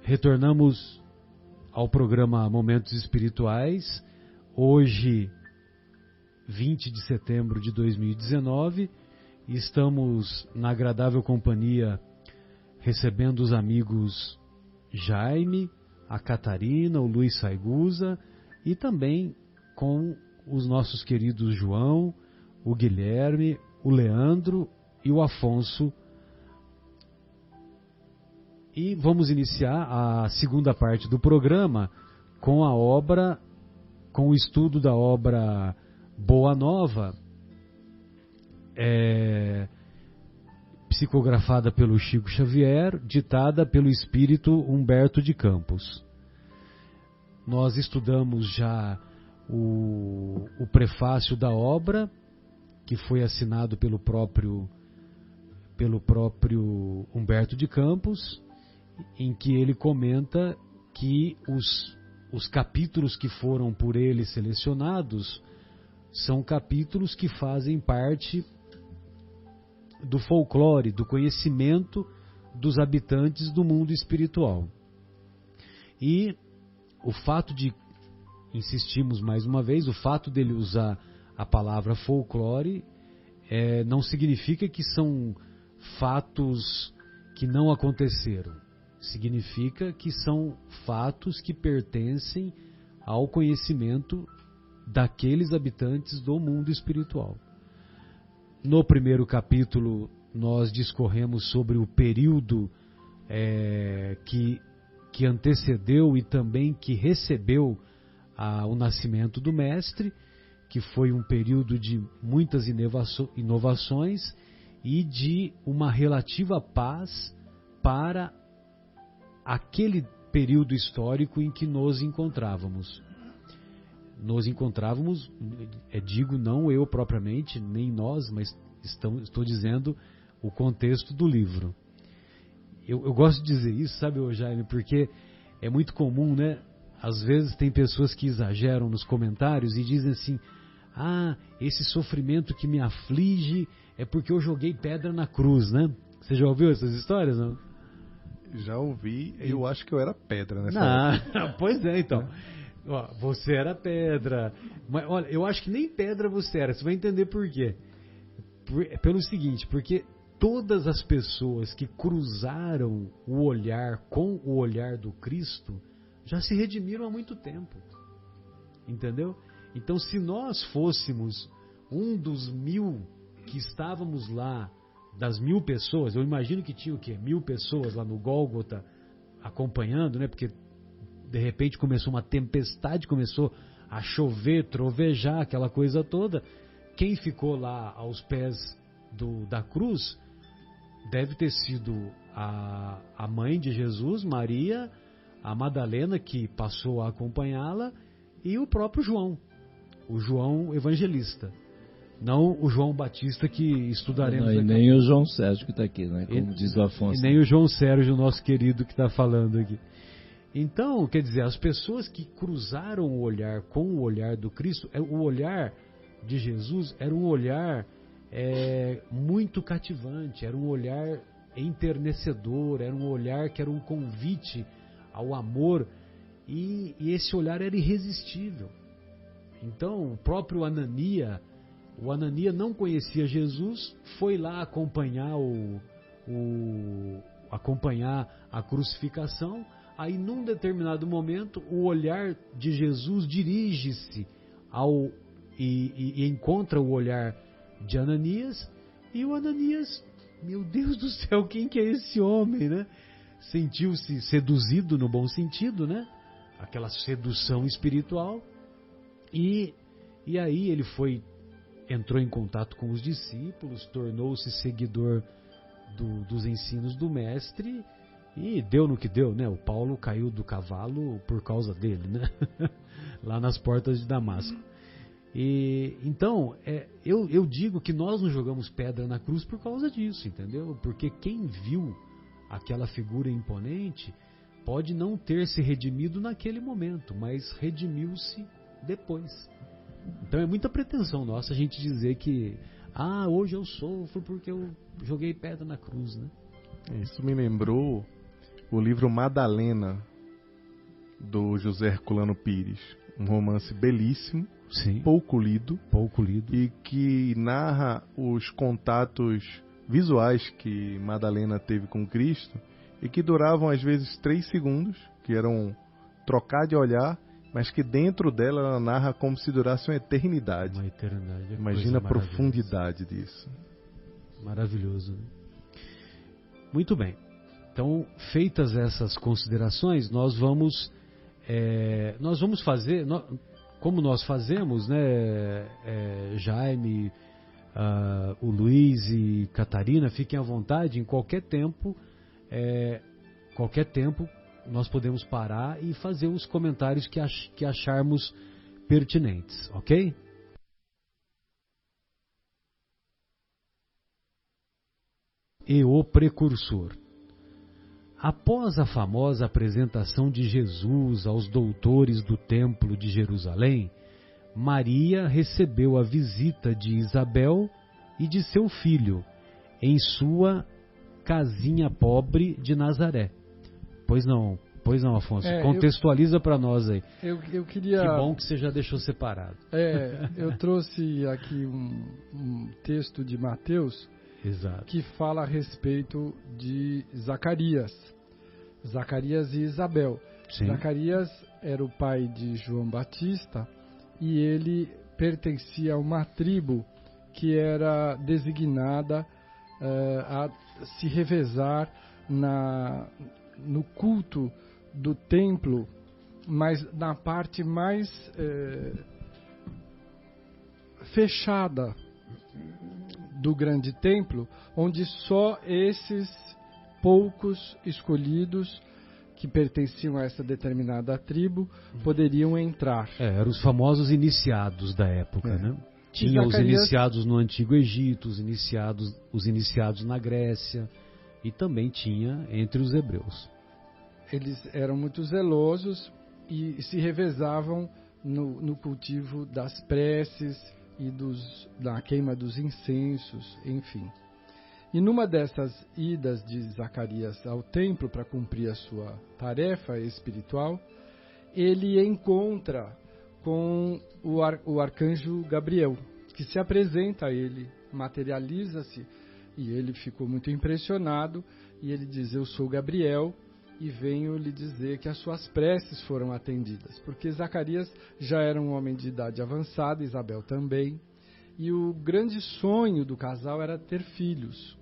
Retornamos ao programa Momentos Espirituais, hoje, 20 de setembro de 2019, e estamos na agradável companhia, recebendo os amigos Jaime, a Catarina, o Luiz Saigusa, e também com os nossos queridos João, o Guilherme, o Leandro e o Afonso. E vamos iniciar a segunda parte do programa com o estudo da obra Boa Nova, psicografada pelo Chico Xavier, ditada pelo espírito Humberto de Campos. Nós estudamos já o prefácio da obra, que foi assinado pelo próprio Humberto de Campos, em que ele comenta que os capítulos que foram por ele selecionados são capítulos que fazem parte do folclore, do conhecimento dos habitantes do mundo espiritual. E o fato de, insistimos mais uma vez, o fato dele usar a palavra folclore não significa que são fatos que não aconteceram. Significa que são fatos que pertencem ao conhecimento daqueles habitantes do mundo espiritual. No primeiro capítulo, nós discorremos sobre o período que antecedeu e também que recebeu o nascimento do Mestre, que foi um período de muitas inovações e de uma relativa paz para aquele período histórico em que nos encontrávamos. Digo não eu propriamente, nem nós, mas estou dizendo o contexto do livro. Eu gosto de dizer isso, sabe, Jaime, porque é muito comum, né? Às vezes tem pessoas que exageram nos comentários e dizem assim: esse sofrimento que me aflige é porque eu joguei pedra na cruz, né? Você já ouviu essas histórias, não? Já ouvi, eu acho que eu era pedra nessa época. Pois é, então. Você era pedra. Mas, olha, eu acho que nem pedra você era. Você vai entender por quê. Pelo seguinte, porque todas as pessoas que cruzaram o olhar com o olhar do Cristo já se redimiram há muito tempo. Entendeu? Então, se nós fôssemos um dos 1000 que estávamos lá, das 1000 pessoas, eu imagino que tinha o quê? 1000 pessoas lá no Gólgota acompanhando, né? Porque de repente começou uma tempestade, começou a chover, trovejar, aquela coisa toda. Quem ficou lá aos pés da cruz deve ter sido a mãe de Jesus, Maria, a Madalena, que passou a acompanhá-la, e o próprio João, o João Evangelista. Não o João Batista que estudaremos aqui. E nem o João Sérgio que está aqui, né? Como diz o Afonso. E nem o João Sérgio, nosso querido, que está falando aqui. Então, quer dizer, as pessoas que cruzaram o olhar com o olhar do Cristo, o olhar de Jesus era um olhar muito cativante, era um olhar enternecedor, era um olhar que era um convite ao amor, e esse olhar era irresistível. Então, o próprio Anania não conhecia Jesus, foi lá acompanhar acompanhar a crucificação. Aí, num determinado momento, o olhar de Jesus dirige-se e encontra o olhar de Ananias, e o Ananias, meu Deus do céu, quem que é esse homem, né? Sentiu-se seduzido no bom sentido, né? Aquela sedução espiritual, e aí ele entrou em contato com os discípulos, tornou-se seguidor dos ensinos do Mestre, e deu no que deu, né? O Paulo caiu do cavalo por causa dele, né? Lá nas portas de Damasco. E então, eu digo que nós não jogamos pedra na cruz por causa disso, entendeu? Porque quem viu aquela figura imponente pode não ter se redimido naquele momento, mas redimiu-se depois. Então é muita pretensão nossa a gente dizer que hoje eu sofro porque eu joguei pedra na cruz, né? Isso me lembrou o livro Madalena, do José Herculano Pires. Um romance belíssimo, Sim. pouco lido, e que narra os contatos visuais que Madalena teve com Cristo e que duravam às vezes 3 segundos, que eram trocar de olhar, mas que dentro dela ela narra como se durasse uma eternidade. Uma eternidade. Imagina a profundidade disso. Maravilhoso. Né? Muito bem. Então, feitas essas considerações, nós vamos fazer, como nós fazemos, né, Jaime, o Luiz e Catarina, fiquem à vontade, em qualquer tempo nós podemos parar e fazer os comentários que acharmos pertinentes, ok? E o precursor. Após a famosa apresentação de Jesus aos doutores do Templo de Jerusalém, Maria recebeu a visita de Isabel e de seu filho em sua casinha pobre de Nazaré. Pois não, Afonso, contextualiza para nós aí. Eu queria... Que bom que você já deixou separado. Eu trouxe aqui um texto de Mateus. Exato. Que fala a respeito de Zacarias e Isabel. Sim. Zacarias era o pai de João Batista e ele pertencia a uma tribo que era designada a se revezar no culto do templo, mas na parte mais fechada do grande templo, onde só esses poucos escolhidos que pertenciam a essa determinada tribo poderiam entrar. Eram os famosos iniciados da época, né? Tinha os iniciados no Antigo Egito, os iniciados na Grécia, e também tinha entre os hebreus. Eles eram muito zelosos e se revezavam no cultivo das preces e da queima dos incensos, enfim. E numa dessas idas de Zacarias ao templo para cumprir a sua tarefa espiritual, ele encontra com o arcanjo Gabriel, que se apresenta a ele, materializa-se, e ele ficou muito impressionado, e ele diz: eu sou Gabriel, e venho lhe dizer que as suas preces foram atendidas, porque Zacarias já era um homem de idade avançada, Isabel também, e o grande sonho do casal era ter filhos,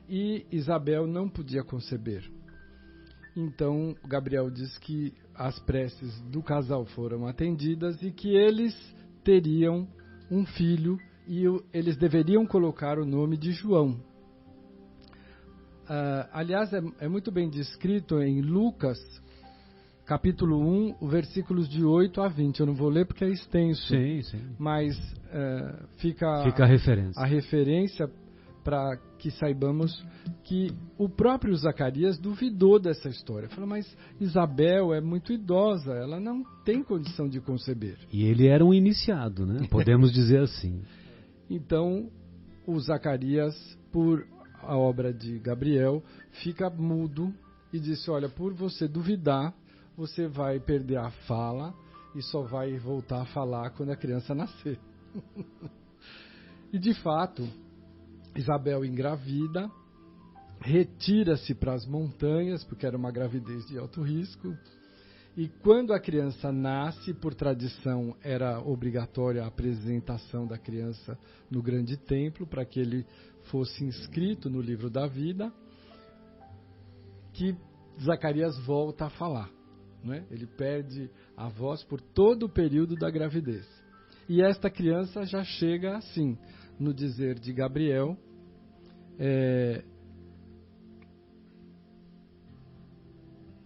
e Isabel não podia conceber. Então Gabriel diz que as preces do casal foram atendidas e que eles teriam um filho e eles deveriam colocar o nome de João. Aliás, é muito bem descrito em Lucas, capítulo 1, versículos de 8 a 20. Eu não vou ler porque é extenso. Sim. Mas fica a referência para que saibamos que o próprio Zacarias duvidou dessa história. Falou, mas Isabel é muito idosa, ela não tem condição de conceber. E ele era um iniciado, né? Podemos dizer assim. Então, o Zacarias, por a obra de Gabriel, fica mudo e disse: olha, por você duvidar, você vai perder a fala e só vai voltar a falar quando a criança nascer. E de fato, Isabel engravida, retira-se para as montanhas, porque era uma gravidez de alto risco, e quando a criança nasce, por tradição, era obrigatória a apresentação da criança no grande templo, para que ele fosse inscrito no livro da vida, que Zacarias volta a falar. Né? Ele perde a voz por todo o período da gravidez. E esta criança já chega assim, no dizer de Gabriel,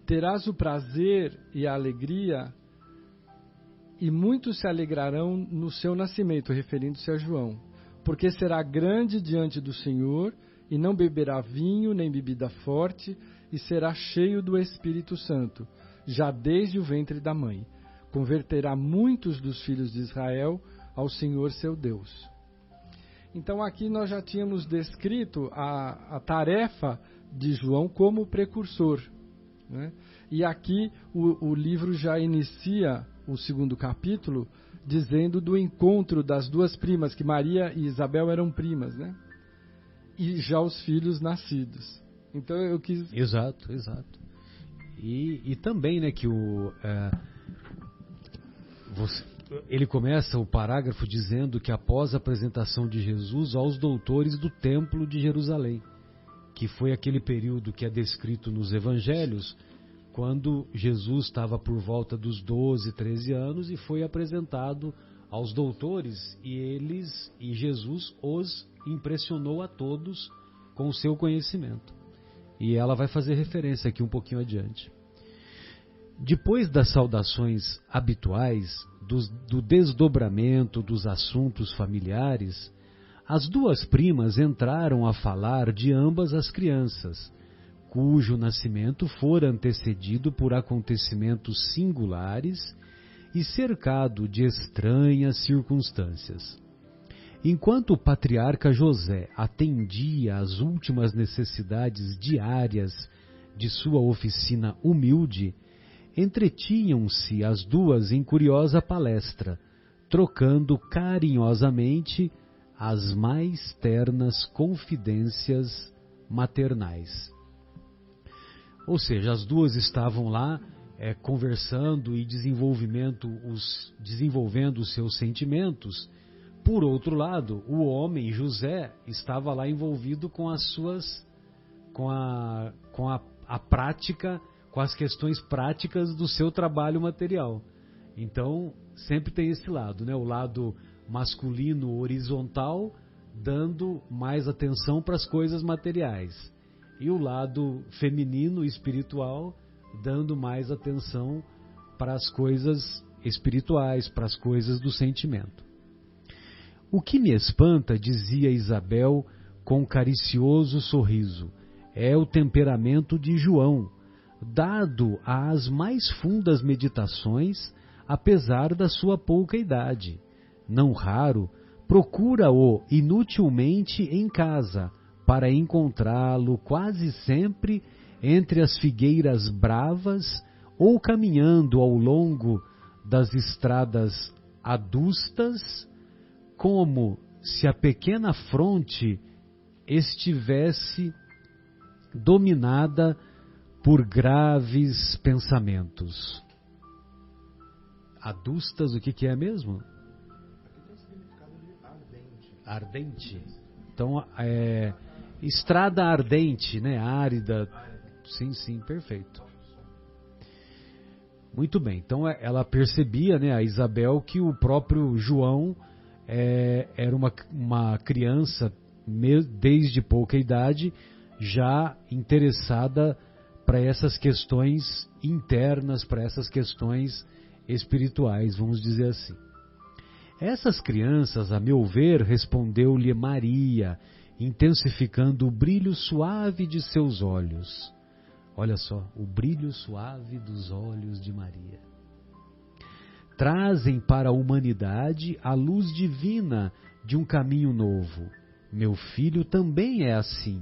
terás o prazer e a alegria, e muitos se alegrarão no seu nascimento, referindo-se a João, porque será grande diante do Senhor, e não beberá vinho nem bebida forte, e será cheio do Espírito Santo, já desde o ventre da mãe. Converterá muitos dos filhos de Israel ao Senhor seu Deus. Então aqui nós já tínhamos descrito a tarefa de João como precursor. né? E aqui o livro já inicia o segundo capítulo dizendo do encontro das duas primas, que Maria e Isabel eram primas, né? E já os filhos nascidos. Então eu quis... Exato. E também, né, que ele começa o parágrafo dizendo que após a apresentação de Jesus aos doutores do Templo de Jerusalém, que foi aquele período que é descrito nos Evangelhos, quando Jesus estava por volta dos 12, 13 anos e foi apresentado aos doutores e Jesus os impressionou a todos com o seu conhecimento. E ela vai fazer referência aqui um pouquinho adiante. Depois das saudações habituais, do desdobramento dos assuntos familiares, as duas primas entraram a falar de ambas as crianças, cujo nascimento fora antecedido por acontecimentos singulares e cercado de estranhas circunstâncias. Enquanto o patriarca José atendia às últimas necessidades diárias de sua oficina humilde, entretinham-se as duas em curiosa palestra, trocando carinhosamente as mais ternas confidências maternais. Ou seja, as duas estavam lá conversando e desenvolvendo os seus sentimentos. Por outro lado, o homem, José, estava lá envolvido com a prática, com as questões práticas do seu trabalho material. Então, sempre tem esse lado, né? O lado masculino horizontal, dando mais atenção para as coisas materiais. E o lado feminino espiritual, dando mais atenção para as coisas espirituais, para as coisas do sentimento. O que me espanta, dizia Isabel com caricioso sorriso, é o temperamento de João, dado às mais fundas meditações, apesar da sua pouca idade. Não raro, procura-o inutilmente em casa, para encontrá-lo quase sempre entre as figueiras bravas ou caminhando ao longo das estradas adustas, como se a pequena fronte estivesse dominada por graves pensamentos. Adustas, o que é mesmo? Aqui tem o significado de ardente. Ardente. Então, estrada ardente, né? Árida. Sim, perfeito. Muito bem. Então, ela percebia, né, a Isabel, que o próprio João era uma criança, desde pouca idade, já interessada para essas questões internas, para essas questões espirituais, vamos dizer assim. Essas crianças, a meu ver, respondeu-lhe Maria, intensificando o brilho suave de seus olhos. Olha só, o brilho suave dos olhos de Maria. Trazem para a humanidade a luz divina de um caminho novo. Meu filho também é assim,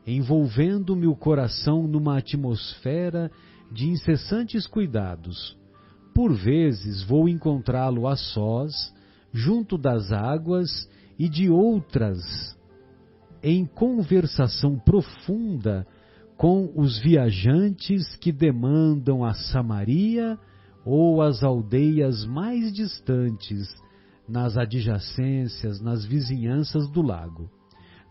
envolvendo-me o coração numa atmosfera de incessantes cuidados. Por vezes vou encontrá-lo a sós, junto das águas, e de outras, em conversação profunda com os viajantes que demandam a Samaria ou as aldeias mais distantes, nas adjacências, nas vizinhanças do lago.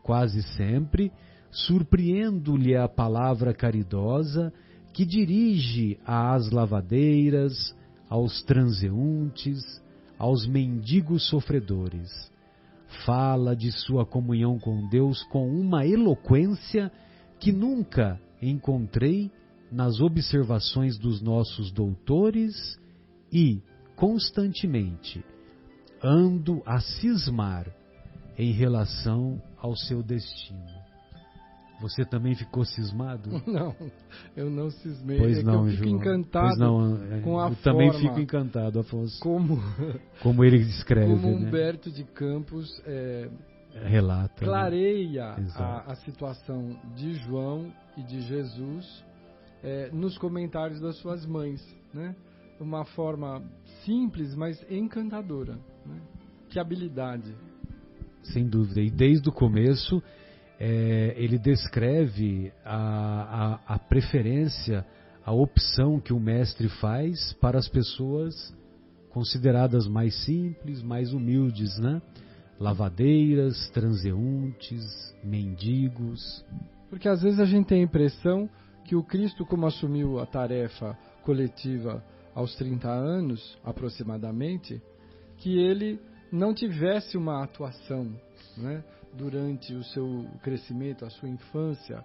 Quase sempre surpreendo-lhe a palavra caridosa que dirige às lavadeiras, aos transeuntes, aos mendigos sofredores. Fala de sua comunhão com Deus com uma eloquência que nunca encontrei nas observações dos nossos doutores e, constantemente, ando a cismar em relação ao seu destino. Você também ficou cismado? Não, eu não cismei. Pois não, eu fico João. encantado pois não, com a eu forma. também fico encantado, Afonso. Como ele descreve, como né? Humberto de Campos relata, clareia né? a situação de João e de Jesus nos comentários das suas mães, né? Uma forma simples, mas encantadora, né? Que habilidade! Sem dúvida. E desde o começo, ele descreve a preferência, a opção que o mestre faz para as pessoas consideradas mais simples, mais humildes, né? Lavadeiras, transeuntes, mendigos. Porque às vezes a gente tem a impressão que o Cristo, como assumiu a tarefa coletiva aos 30 anos, aproximadamente, que ele não tivesse uma atuação, né, durante o seu crescimento, a sua infância,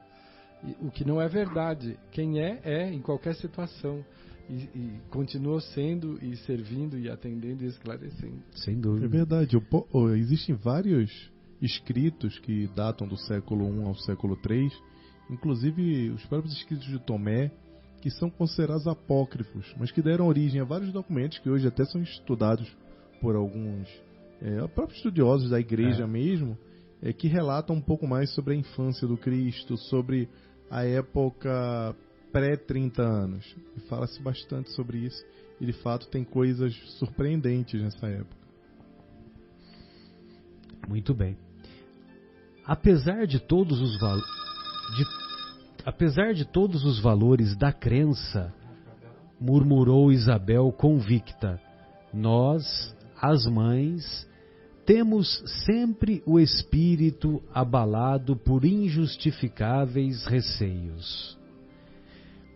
o que não é verdade. Quem é em qualquer situação. E continuou sendo e servindo e atendendo e esclarecendo. Sem dúvida. É verdade. Existem vários escritos que datam do século I ao século III, inclusive os próprios escritos de Tomé, que são considerados apócrifos, mas que deram origem a vários documentos que hoje até são estudados por alguns próprios estudiosos da igreja mesmo, que relatam um pouco mais sobre a infância do Cristo, sobre a época pré-30 anos. E fala-se bastante sobre isso. E de fato tem coisas surpreendentes nessa época. Muito bem. Apesar de todos os valores da crença, murmurou Isabel convicta, nós, as mães, temos sempre o espírito abalado por injustificáveis receios.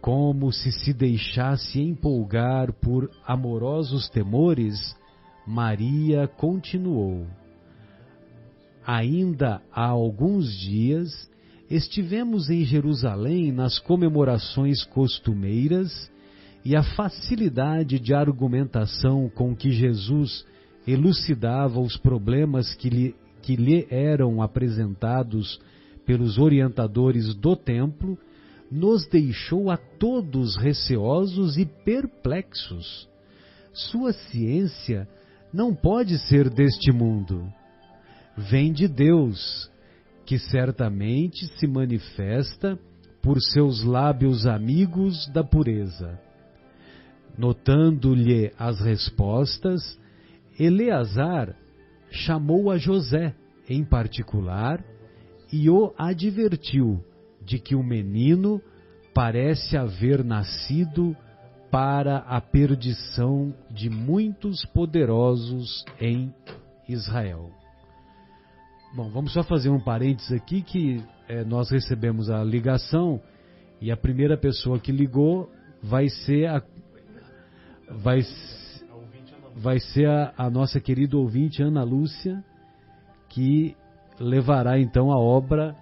Como se deixasse empolgar por amorosos temores, Maria continuou. Ainda há alguns dias estivemos em Jerusalém nas comemorações costumeiras e a facilidade de argumentação com que Jesus elucidava os problemas que lhe eram apresentados pelos orientadores do templo nos deixou a todos receosos e perplexos. Sua ciência não pode ser deste mundo. Vem de Deus, que certamente se manifesta por seus lábios amigos da pureza. Notando-lhe as respostas, Eleazar chamou a José, em particular, e o advertiu de que o menino parece haver nascido para a perdição de muitos poderosos em Israel. Bom, vamos só fazer um parênteses aqui que nós recebemos a ligação e a primeira pessoa que ligou vai ser a nossa querida ouvinte Ana Lúcia, que levará então a obra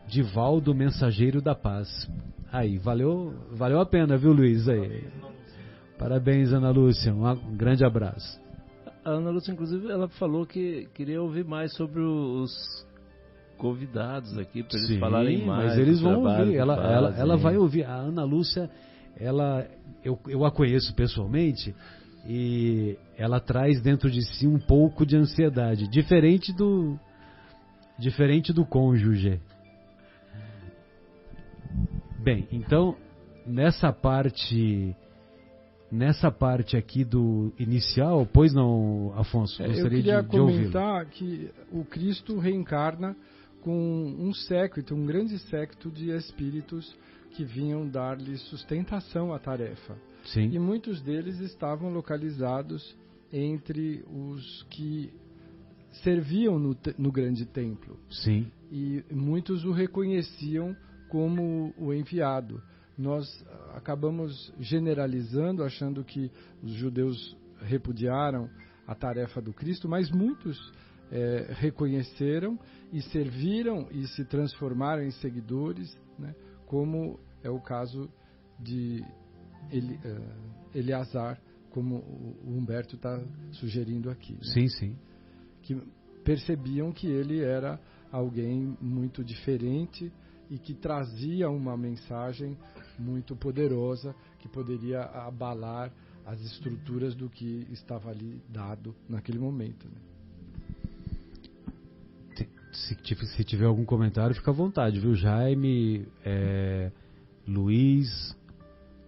de Valdo, Mensageiro da Paz. Aí, valeu a pena, viu, Luiz? Aí. Parabéns, Ana Lúcia. Um grande abraço. A Ana Lúcia, inclusive, ela falou que queria ouvir mais sobre os convidados aqui, para eles falarem mais. Mas eles vão ouvir. Ela vai ouvir. A Ana Lúcia, eu a conheço pessoalmente e ela traz dentro de si um pouco de ansiedade, diferente do cônjuge. Bem, então, nessa parte aqui do inicial, pois não, Afonso? Gostaria de ouvi-lo. Eu queria comentar que o Cristo reencarna com um grande séquito de espíritos que vinham dar-lhe sustentação à tarefa. Sim. E muitos deles estavam localizados entre os que serviam no grande templo. Sim. E muitos o reconheciam como o enviado. Nós acabamos generalizando, achando que os judeus repudiaram a tarefa do Cristo, mas muitos reconheceram e serviram e se transformaram em seguidores, né, como é o caso de Eleazar, como o Humberto está sugerindo aqui. Né? Sim, sim. Que percebiam que ele era alguém muito diferente e que trazia uma mensagem muito poderosa que poderia abalar as estruturas do que estava ali dado naquele momento. Né? Se tiver algum comentário, fica à vontade, viu? Jaime, Luiz,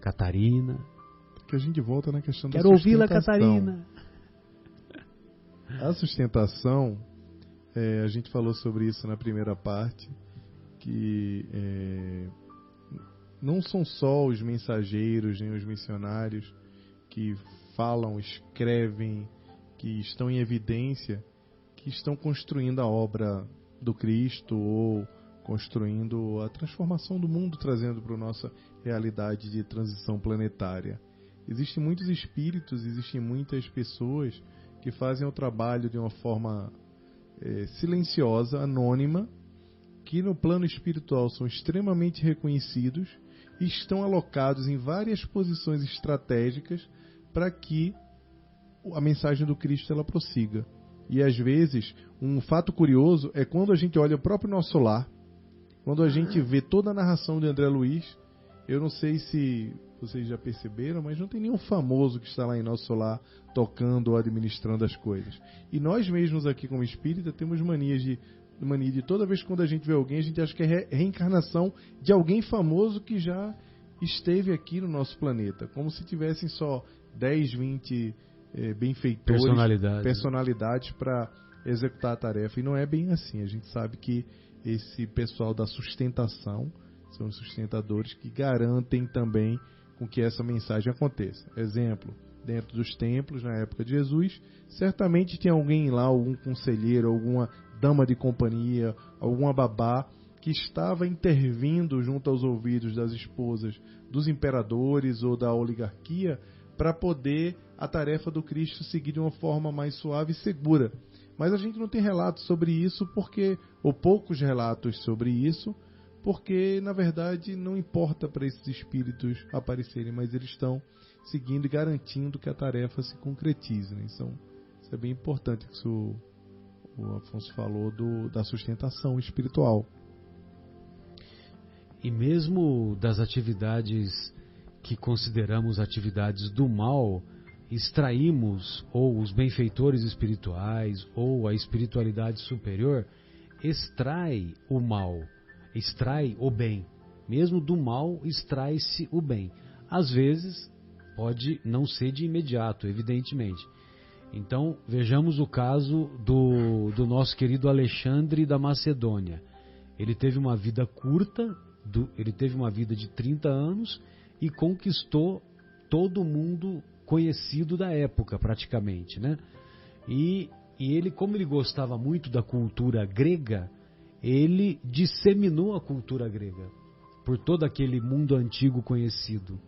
Catarina. Que a gente volta na questão da Quero ouvi-la, sustentação. Catarina. A sustentação, a gente falou sobre isso na primeira parte, que não são só os mensageiros nem os missionários que falam, escrevem, que estão em evidência, que estão construindo a obra do Cristo ou construindo a transformação do mundo, trazendo para a nossa realidade de transição planetária. Existem muitos espíritos, existem muitas pessoas que fazem o trabalho de uma forma silenciosa, anônima, que no plano espiritual são extremamente reconhecidos e estão alocados em várias posições estratégicas para que a mensagem do Cristo ela prossiga. E às vezes, um fato curioso é quando a gente olha o próprio nosso lar, quando a gente vê toda a narração de André Luiz. Eu não sei se vocês já perceberam, mas não tem nenhum famoso que está lá em nosso lar tocando ou administrando as coisas. E nós mesmos aqui como espírita temos mania de toda vez que quando a gente vê alguém, a gente acha que é reencarnação de alguém famoso que já esteve aqui no nosso planeta. Como se tivessem só 10, 20 benfeitores, personalidades para executar a tarefa. E não é bem assim. A gente sabe que esse pessoal da sustentação são os sustentadores que garantem também com que essa mensagem aconteça. Exemplo, dentro dos templos, na época de Jesus, certamente tinha alguém lá, algum conselheiro, alguma dama de companhia, alguma babá, que estava intervindo junto aos ouvidos das esposas dos imperadores ou da oligarquia para poder a tarefa do Cristo seguir de uma forma mais suave e segura. Mas a gente não tem relatos sobre isso, ou poucos relatos sobre isso, porque, na verdade, não importa para esses espíritos aparecerem, mas eles estão seguindo e garantindo que a tarefa se concretize. Né? Isso é bem importante, que o Afonso falou da sustentação espiritual. E mesmo das atividades que consideramos atividades do mal, extraímos, ou os benfeitores espirituais, ou a espiritualidade superior, extrai o mal, extrai o bem. Mesmo do mal, extrai-se o bem. Às vezes, pode não ser de imediato, evidentemente. Então, vejamos o caso do nosso querido Alexandre da Macedônia. Ele teve uma vida curta, ele teve uma vida de 30 anos e conquistou todo mundo conhecido da época, praticamente, né? E ele, como ele gostava muito da cultura grega, ele disseminou a cultura grega por todo aquele mundo antigo conhecido.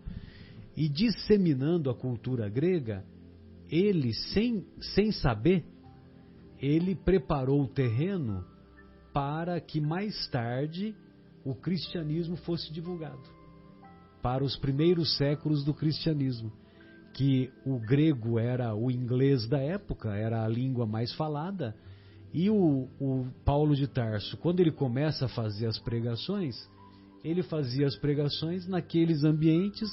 E disseminando a cultura grega, ele, sem saber, ele preparou o terreno para que mais tarde o cristianismo fosse divulgado. Para os primeiros séculos do cristianismo, que o grego era o inglês da época, era a língua mais falada, e o Paulo de Tarso, quando ele começa a fazer as pregações, ele fazia as pregações naqueles ambientes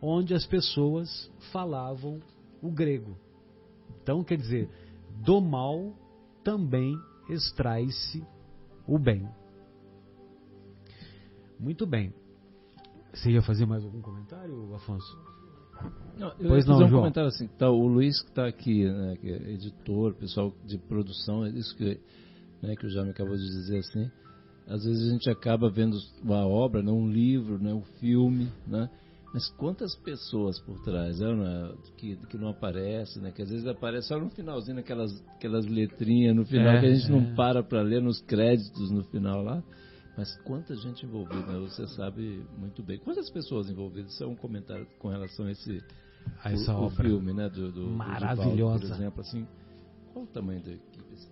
onde as pessoas falavam o grego. Então, quer dizer, do mal também extrai-se o bem. Muito bem. Você ia fazer mais algum comentário, Afonso? Não, eu ia fazer um comentário assim, tá, o Luiz que está aqui, né, que é editor, pessoal de produção, isso que o Jaime acabou de dizer assim, às vezes a gente acaba vendo uma obra, né, um livro, né, um filme, né, mas quantas pessoas por trás, né, que não aparecem, né, que às vezes aparece só no finalzinho, aquelas letrinhas no final que a gente não para ler, nos créditos no final lá. Mas quanta gente envolvida, você sabe muito bem. Quantas pessoas envolvidas? Isso é um comentário com relação a essa obra. Filme, né? Maravilhosa. Por exemplo, assim, qual o tamanho da equipe? Assim?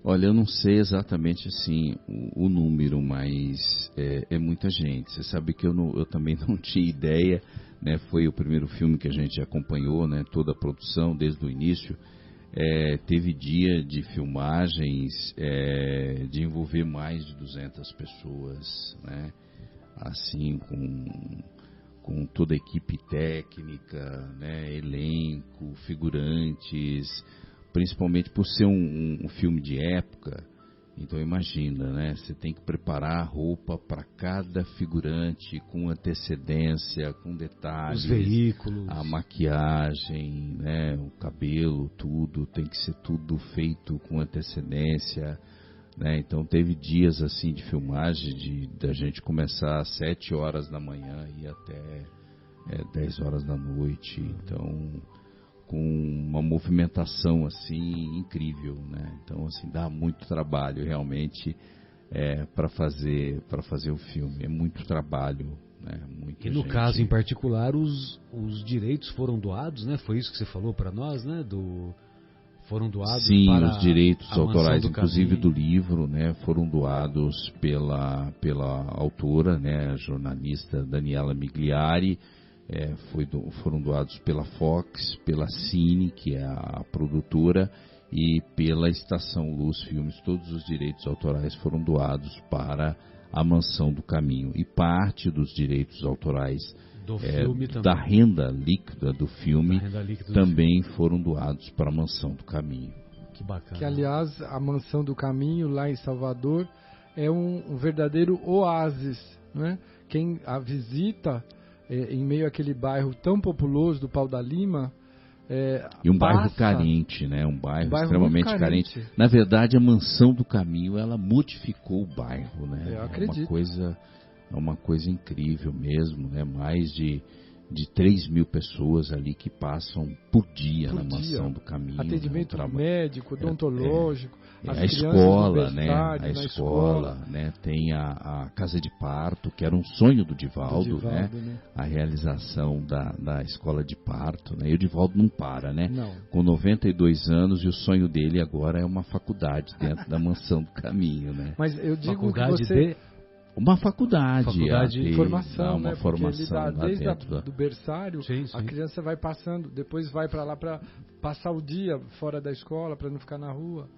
Olha, eu não sei exatamente assim o número, mas é muita gente. Você sabe que eu também não tinha ideia, né? Foi o primeiro filme que a gente acompanhou, né? Toda a produção desde o início. Teve dia de filmagens de envolver mais de 200 pessoas, né? Assim, com toda a equipe técnica, né? Elenco, figurantes, principalmente por ser um filme de época, Então imagina, né? Você tem que preparar a roupa para cada figurante com antecedência, com detalhes. Os veículos. A maquiagem, né? O cabelo, tudo. Tem que ser tudo feito com antecedência, né? Então teve dias assim de filmagem, da gente começar às 7 horas da manhã e até 10 horas da noite. Então, com uma movimentação assim incrível, né? Então assim dá muito trabalho realmente para fazer o filme, é muito trabalho, né? Muita e no gente... caso em particular os direitos foram doados, né? Foi isso que você falou para nós, né? Foram doados. Sim, para os direitos autorais, inclusive caminho. do livro, né? Foram doados pela autora, né? A jornalista Daniela Migliari. Foram doados pela Fox, pela Cine, que é a produtora, e pela Estação Luz Filmes. Todos os direitos autorais foram doados para a Mansão do Caminho. E parte dos direitos autorais do filme da renda líquida do filme também foram doados para a Mansão do Caminho. Que bacana. Que, aliás, a Mansão do Caminho, lá em Salvador, é um verdadeiro oásis, né? Quem a visita... em meio àquele bairro tão populoso do Pau da Lima, e um bairro carente, né? Um bairro extremamente carente. Na verdade, a Mansão do Caminho, ela modificou o bairro, né? Eu acredito. É uma coisa incrível mesmo, né? Mais de 3 mil pessoas ali que passam por dia na Mansão do Caminho. Atendimento médico, odontológico. A escola, né? A escola, né? Tem a casa de parto, que era um sonho do Divaldo, né? A realização da escola de parto, né? E o Divaldo não para, né? Não. Com 92 anos, e o sonho dele agora é uma faculdade dentro da Mansão do Caminho, né? Mas eu digo faculdade que você... Uma faculdade de formação, uma né? formação Desde do berçário, sim. a criança vai passando, depois vai para lá para passar o dia fora da escola, para não ficar na rua.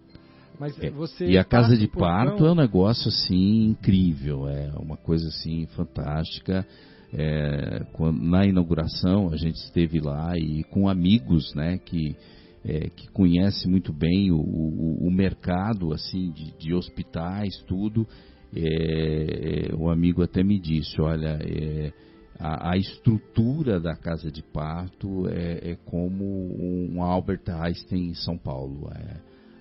Mas e a casa de parto é um negócio assim incrível, é uma coisa assim fantástica. Na inauguração a gente esteve lá e com amigos, né, que conhecem muito bem o mercado assim de hospitais, tudo. O amigo até me disse, olha, a estrutura da casa de parto é como um Albert Einstein em São Paulo.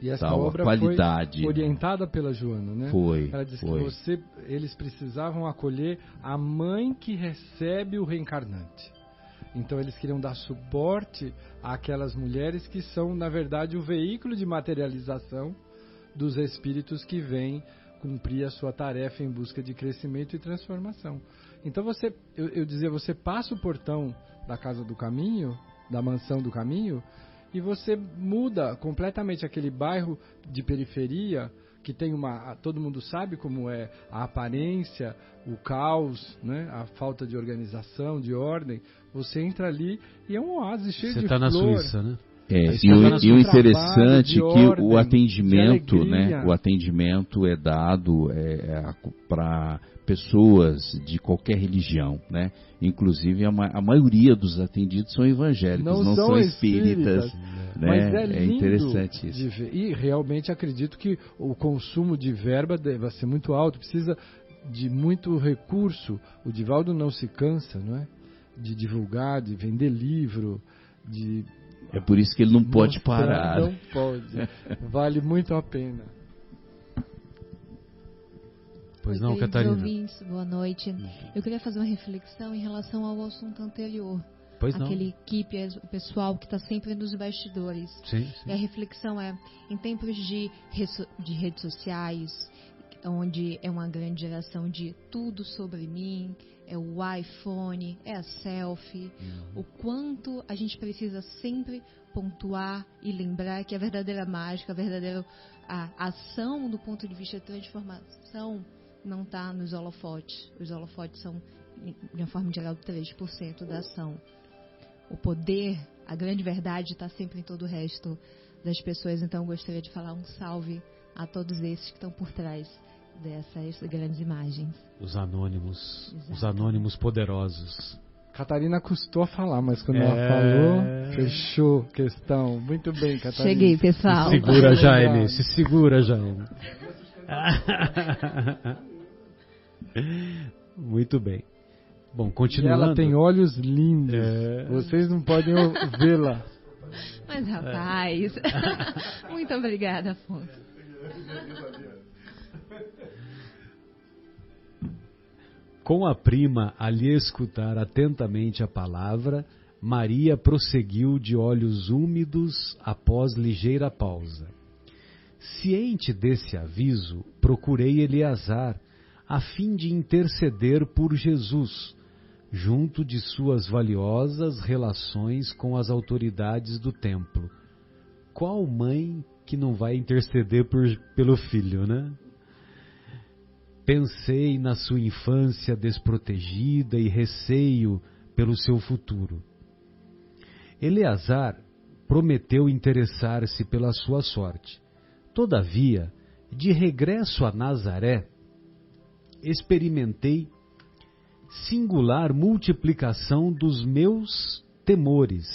E essa obra qualidade, foi orientada pela Joana, né? Foi. Ela disse que eles precisavam acolher a mãe que recebe o reencarnante. Então eles queriam dar suporte àquelas mulheres que são, na verdade, o veículo de materialização dos espíritos que vêm cumprir a sua tarefa em busca de crescimento e transformação. Então eu dizia, você passa o portão da Casa do Caminho, da Mansão do Caminho, e você muda completamente aquele bairro de periferia que tem todo mundo sabe como é a aparência, o caos, né? A falta de organização, de ordem. Você entra ali e é um oásis cheio de flor. Você está na Suíça, né? E o interessante é que o atendimento, né? O atendimento é dado para pessoas de qualquer religião, né? Inclusive a maioria dos atendidos são evangélicos, não são espíritas, né? Mas é lindo interessante isso. De ver. E realmente acredito que o consumo de verba deve ser muito alto, precisa de muito recurso. O Divaldo não se cansa, não é? De divulgar, de vender livro, de... É por isso que ele não pode parar. Não pode. Vale muito a pena. Pois não, Catarina. Ouvintes, boa noite. Eu queria fazer uma reflexão em relação ao assunto anterior. Pois não. Aquele equipe, o pessoal que está sempre nos bastidores. Sim. E a reflexão é, em tempos de redes sociais, onde é uma grande geração de tudo sobre mim, é o iPhone, é a selfie, o quanto a gente precisa sempre pontuar e lembrar que a verdadeira mágica, a ação do ponto de vista de transformação não está nos holofotes. Os holofotes são, de uma forma geral, 3% da ação. O poder, a grande verdade está sempre em todo o resto das pessoas. Então eu gostaria de falar um salve a todos esses que estão por trás dessas grandes imagens. Os anônimos. Exatamente. Os anônimos poderosos. Catarina custou a falar, mas quando ela falou, fechou questão. Muito bem, Catarina. Cheguei, pessoal. Se segura, Jaime. Se segura, Jaime. Muito bem. Bom, continuando. E ela tem olhos lindos. Vocês não podem vê-la. Mas, rapaz... Muito obrigada, Afonso. Com a prima a lhe escutar atentamente a palavra, Maria prosseguiu de olhos úmidos após ligeira pausa. Ciente desse aviso, procurei Eleazar, a fim de interceder por Jesus, junto de suas valiosas relações com as autoridades do templo. Qual mãe que não vai interceder pelo filho, né? Pensei na sua infância desprotegida e receio pelo seu futuro. Eleazar prometeu interessar-se pela sua sorte. Todavia, de regresso a Nazaré, experimentei singular multiplicação dos meus temores.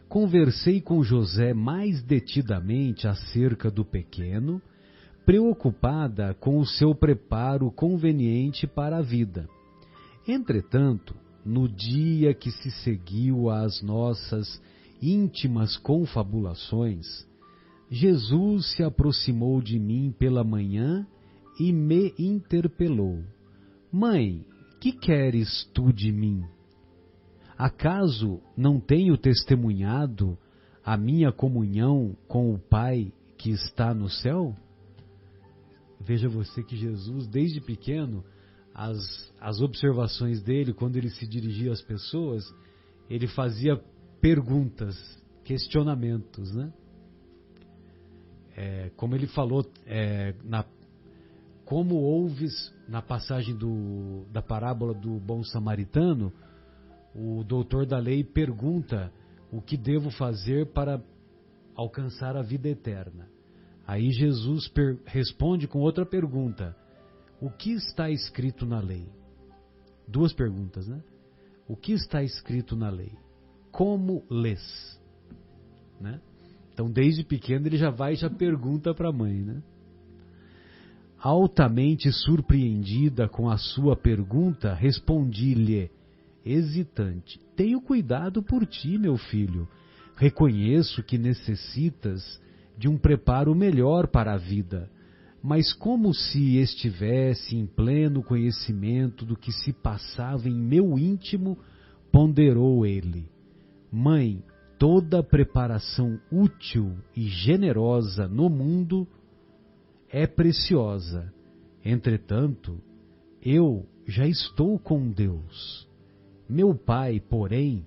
Conversei com José mais detidamente acerca do pequeno, preocupada com o seu preparo conveniente para a vida. Entretanto, no dia que se seguiu às nossas íntimas confabulações, Jesus se aproximou de mim pela manhã e me interpelou. Mãe, que queres tu de mim? Acaso não tenho testemunhado a minha comunhão com o Pai que está no céu? Veja você que Jesus, desde pequeno, as observações dele, quando ele se dirigia às pessoas, ele fazia perguntas, questionamentos, né? Como ele falou, como ouves, na passagem da parábola do bom samaritano, o doutor da lei pergunta o que devo fazer para alcançar a vida eterna. Aí Jesus responde com outra pergunta. O que está escrito na lei? Duas perguntas, né? O que está escrito na lei? Como lês? Né? Então, desde pequeno, ele já pergunta para a mãe, né? Altamente surpreendida com a sua pergunta, respondi-lhe, hesitante, tenho cuidado por ti, meu filho. Reconheço que necessitas de um preparo melhor para a vida, mas como se estivesse em pleno conhecimento do que se passava em meu íntimo, ponderou ele. Mãe, toda preparação útil e generosa no mundo é preciosa. Entretanto, eu já estou com Deus. Meu Pai, porém,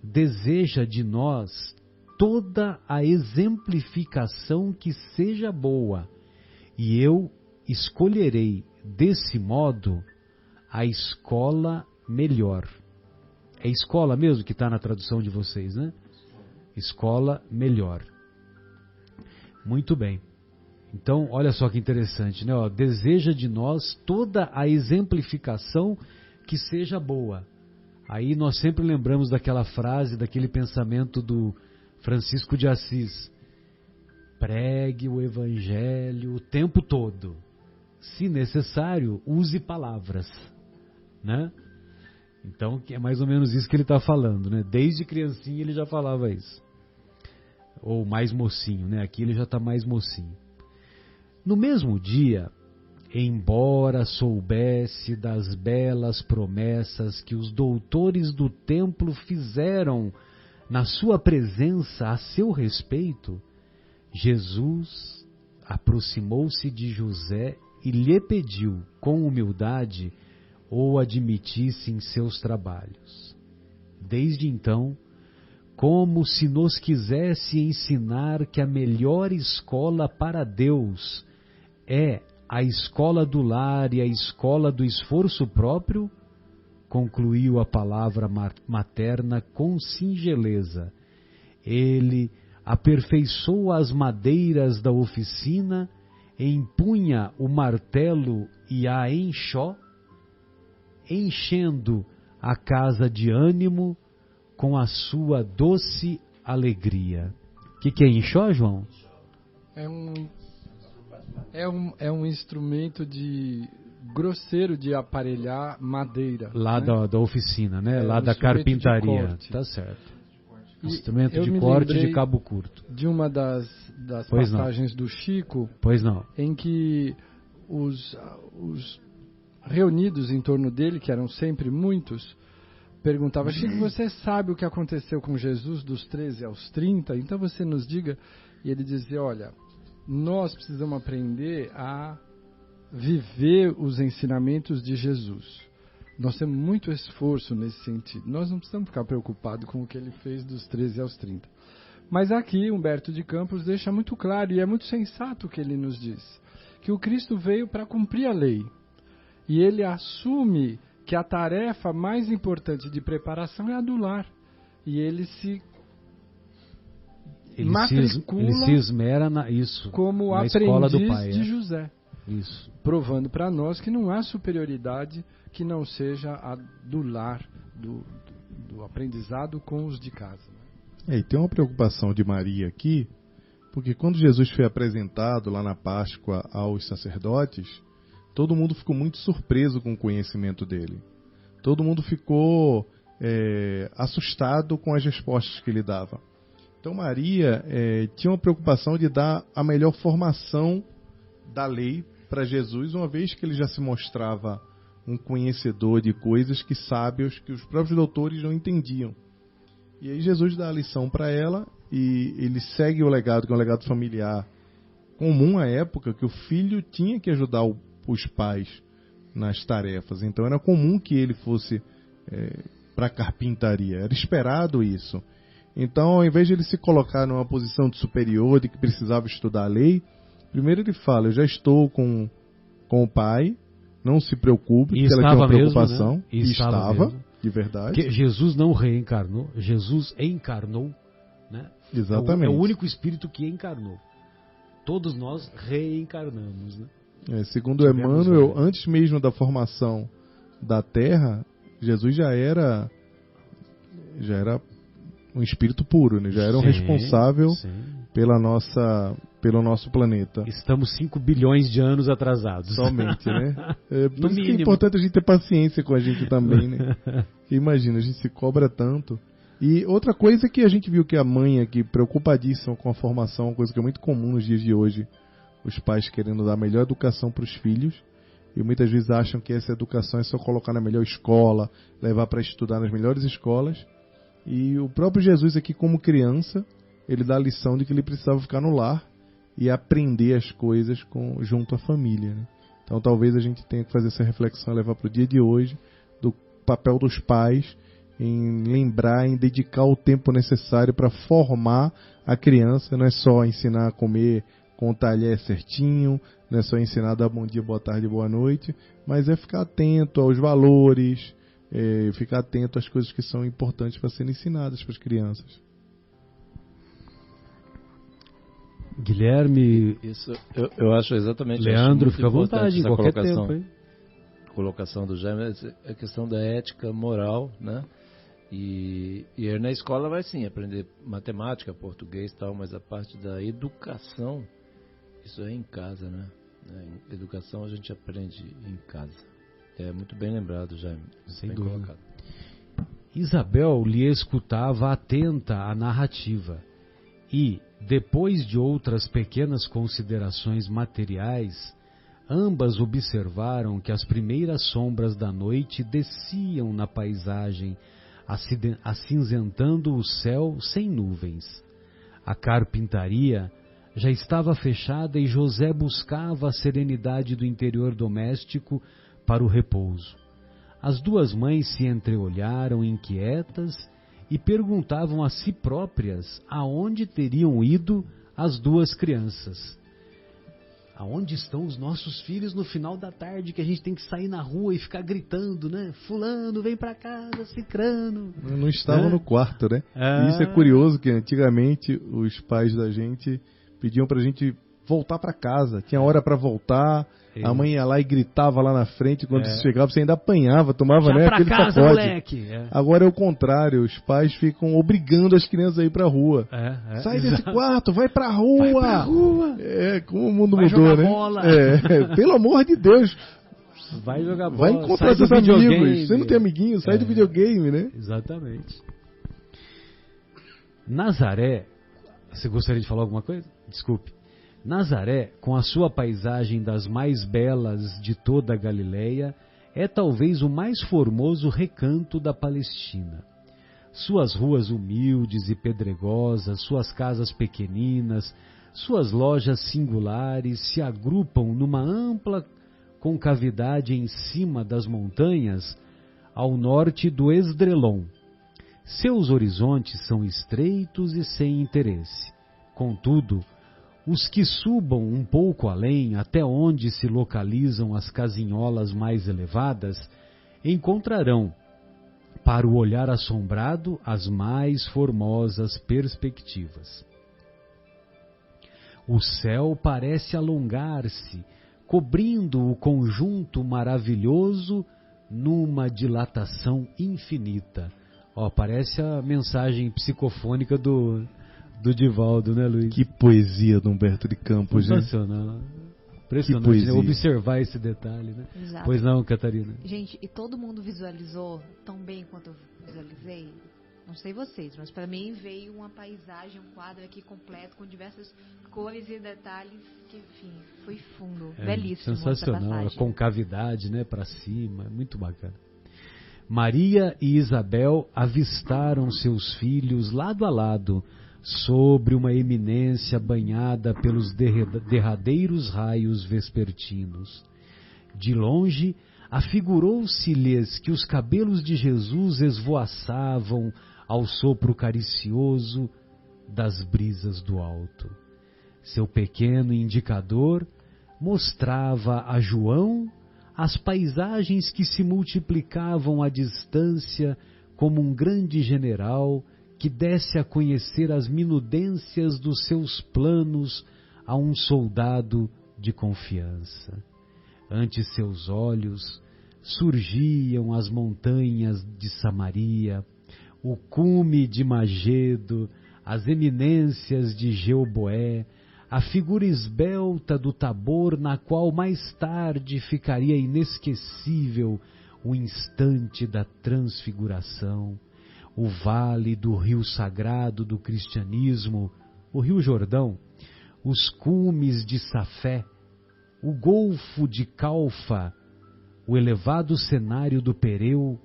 deseja de nós toda a exemplificação que seja boa, e eu escolherei, desse modo, a escola melhor. É escola mesmo que está na tradução de vocês, né? Escola melhor. Muito bem. Então, olha só que interessante, né? Deseja de nós toda a exemplificação que seja boa. Aí nós sempre lembramos daquela frase, daquele pensamento do Francisco de Assis. Pregue o Evangelho o tempo todo. Se necessário, use palavras, né? Então, é mais ou menos isso que ele está falando, né? Desde criancinha ele já falava isso. Ou mais mocinho, né? Aqui ele já está mais mocinho. No mesmo dia, embora soubesse das belas promessas que os doutores do templo fizeram na sua presença a seu respeito, Jesus aproximou-se de José e lhe pediu, com humildade, o admitisse em seus trabalhos. Desde então, como se nos quisesse ensinar que a melhor escola para Deus é a escola do lar e a escola do esforço próprio, concluiu a palavra materna com singeleza. Ele aperfeiçoa as madeiras da oficina, empunha o martelo e a enxó, enchendo a casa de ânimo com a sua doce alegria. O que é enxó, João? É É um instrumento grosseiro de aparelhar madeira. Lá, né? da oficina, né? Lá da carpintaria. Tá certo. Instrumento de corte de cabo curto. De uma das passagens do Chico. Pois não. Em que os reunidos em torno dele, que eram sempre muitos, perguntavam: Chico, você sabe o que aconteceu com Jesus dos 13 aos 30? Então você nos diga. E ele dizia: olha, nós precisamos aprender a viver os ensinamentos de Jesus. Nós temos muito esforço nesse sentido. Nós não precisamos ficar preocupados com o que ele fez dos 13 aos 30. Mas aqui Humberto de Campos deixa muito claro, e é muito sensato o que ele nos diz, que o Cristo veio para cumprir a lei. E ele assume que a tarefa mais importante de preparação é a do lar. E ele se matricula ele se esmera isso, como na aprendiz escola do pai, de José. Isso. Provando para nós que não há superioridade que não seja a do lar, do aprendizado com os de casa. E tem uma preocupação de Maria aqui, porque quando Jesus foi apresentado lá na Páscoa aos sacerdotes, todo mundo ficou muito surpreso com o conhecimento dele. Todo mundo ficou assustado com as respostas que ele dava. Então Maria tinha uma preocupação de dar a melhor formação da lei para Jesus, uma vez que ele já se mostrava um conhecedor de coisas que sábios, que os próprios doutores não entendiam. E aí Jesus dá a lição para ela e ele segue o legado, que é um legado familiar comum à época, que o filho tinha que ajudar os pais nas tarefas. Então era comum que ele fosse para a carpintaria, era esperado isso. Então, ao invés de ele se colocar numa posição de superior, de que precisava estudar a lei, primeiro ele fala: eu já estou com o pai, não se preocupe, porque ela tinha uma preocupação. Mesmo, né? E estava de verdade. Porque Jesus não reencarnou, Jesus encarnou. Né? Exatamente. É o único espírito que encarnou. Todos nós reencarnamos. Né? Segundo Emmanuel, antes mesmo da formação da Terra, Jesus já era um espírito puro, né? Já era um responsável pelo nosso planeta. Estamos 5 bilhões de anos atrasados. Somente, né? Por isso que é importante a gente ter paciência com a gente também, né? Imagina, a gente se cobra tanto. E outra coisa que a gente viu que a mãe aqui, preocupadíssima com a formação, uma coisa que é muito comum nos dias de hoje, os pais querendo dar a melhor educação para os filhos, e muitas vezes acham que essa educação é só colocar na melhor escola, levar para estudar nas melhores escolas. E o próprio Jesus aqui, como criança, ele dá a lição de que ele precisava ficar no lar e aprender as coisas junto à família. Né? Então talvez a gente tenha que fazer essa reflexão, levar para o dia de hoje, do papel dos pais em lembrar, em dedicar o tempo necessário para formar a criança. Não é só ensinar a comer com o talher certinho, não é só ensinar a dar bom dia, boa tarde, boa noite, mas é ficar atento aos valores, ficar atento às coisas que são importantes para serem ensinadas para as crianças. Guilherme, isso eu acho exatamente. Leandro, fica à vontade, em qualquer tempo, hein? Colocação do Jaime, a questão da ética moral, né? E na escola vai sim aprender matemática, português e tal, mas a parte da educação, isso é em casa, né? Educação a gente aprende em casa. É muito bem lembrado, Jaime. Sem dúvida. Colocado. Isabel lhe escutava atenta à narrativa e, depois de outras pequenas considerações materiais, ambas observaram que as primeiras sombras da noite desciam na paisagem, acinzentando o céu sem nuvens. A carpintaria já estava fechada e José buscava a serenidade do interior doméstico para o repouso. As duas mães se entreolharam inquietas e perguntavam a si próprias aonde teriam ido as duas crianças. Aonde estão os nossos filhos no final da tarde, que a gente tem que sair na rua e ficar gritando, né? Fulano, vem pra casa, cicrano. Não estavam no quarto, né? E isso é curioso, que antigamente os pais da gente pediam pra gente voltar para casa. Tinha hora para voltar. A mãe ia lá e gritava lá na frente. Quando você chegava, você ainda apanhava, tomava aquele casa, sacode. Moleque. Agora é o contrário. Os pais ficam obrigando as crianças a ir pra rua. Sai desse quarto, vai pra rua. Vai pra rua. Como o mundo vai mudou, jogar né? Bola. Pelo amor de Deus. Vai jogar bola. Vai encontrar seus amigos. Você não tem amiguinho, sai do videogame, né? Exatamente. Nazaré, você gostaria de falar alguma coisa? Desculpe. Nazaré, com a sua paisagem das mais belas de toda a Galileia, é talvez o mais formoso recanto da Palestina. Suas ruas humildes e pedregosas, suas casas pequeninas, suas lojas singulares se agrupam numa ampla concavidade em cima das montanhas ao norte do Esdrelon. Seus horizontes são estreitos e sem interesse. Contudo, os que subam um pouco além, até onde se localizam as casinholas mais elevadas, encontrarão, para o olhar assombrado, as mais formosas perspectivas. O céu parece alongar-se, cobrindo o conjunto maravilhoso numa dilatação infinita. Parece a mensagem psicofônica do Divaldo, né, Luiz? Que poesia do Humberto de Campos, né? Sensacional. Impressionante, né? Observar esse detalhe, né? Exato. Pois não, Catarina? Gente, e todo mundo visualizou tão bem quanto eu visualizei? Não sei vocês, mas para mim veio uma paisagem, um quadro aqui completo com diversas cores e detalhes que, enfim, foi fundo. Belíssimo. Sensacional, a concavidade, né, para cima, muito bacana. Maria e Isabel avistaram seus filhos lado a lado, sobre uma eminência banhada pelos derradeiros raios vespertinos. De longe, afigurou-se-lhes que os cabelos de Jesus esvoaçavam ao sopro caricioso das brisas do alto. Seu pequeno indicador mostrava a João as paisagens que se multiplicavam à distância como um grande general que desse a conhecer as minudências dos seus planos a um soldado de confiança. Ante seus olhos surgiam as montanhas de Samaria, o cume de Magedo, as eminências de Jeoboé, a figura esbelta do Tabor, na qual mais tarde ficaria inesquecível o instante da transfiguração, o vale do rio sagrado do cristianismo, o rio Jordão, os cumes de Safé, o golfo de Calfa, o elevado cenário do Pereu,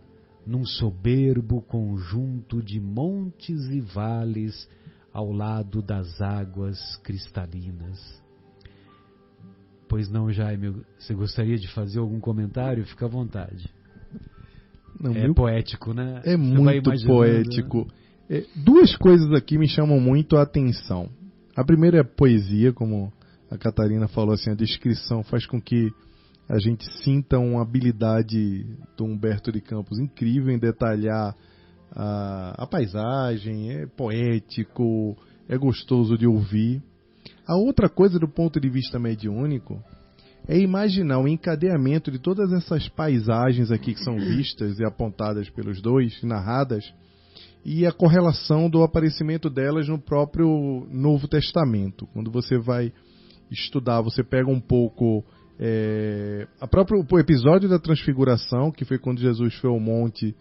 num soberbo conjunto de montes e vales ao lado das águas cristalinas. Pois não, Jaime, você gostaria de fazer algum comentário? Fica à vontade. Não, poético, né? É muito poético. Né? Duas coisas aqui me chamam muito a atenção. A primeira é a poesia, como a Catarina falou, assim, a descrição faz com que a gente sinta uma habilidade do Humberto de Campos incrível em detalhar a paisagem, é poético, é gostoso de ouvir. A outra coisa do ponto de vista mediúnico é imaginar o encadeamento de todas essas paisagens aqui que são vistas e apontadas pelos dois, narradas, e a correlação do aparecimento delas no próprio Novo Testamento. Quando você vai estudar, você pega um pouco o episódio da Transfiguração, que foi quando Jesus foi ao monte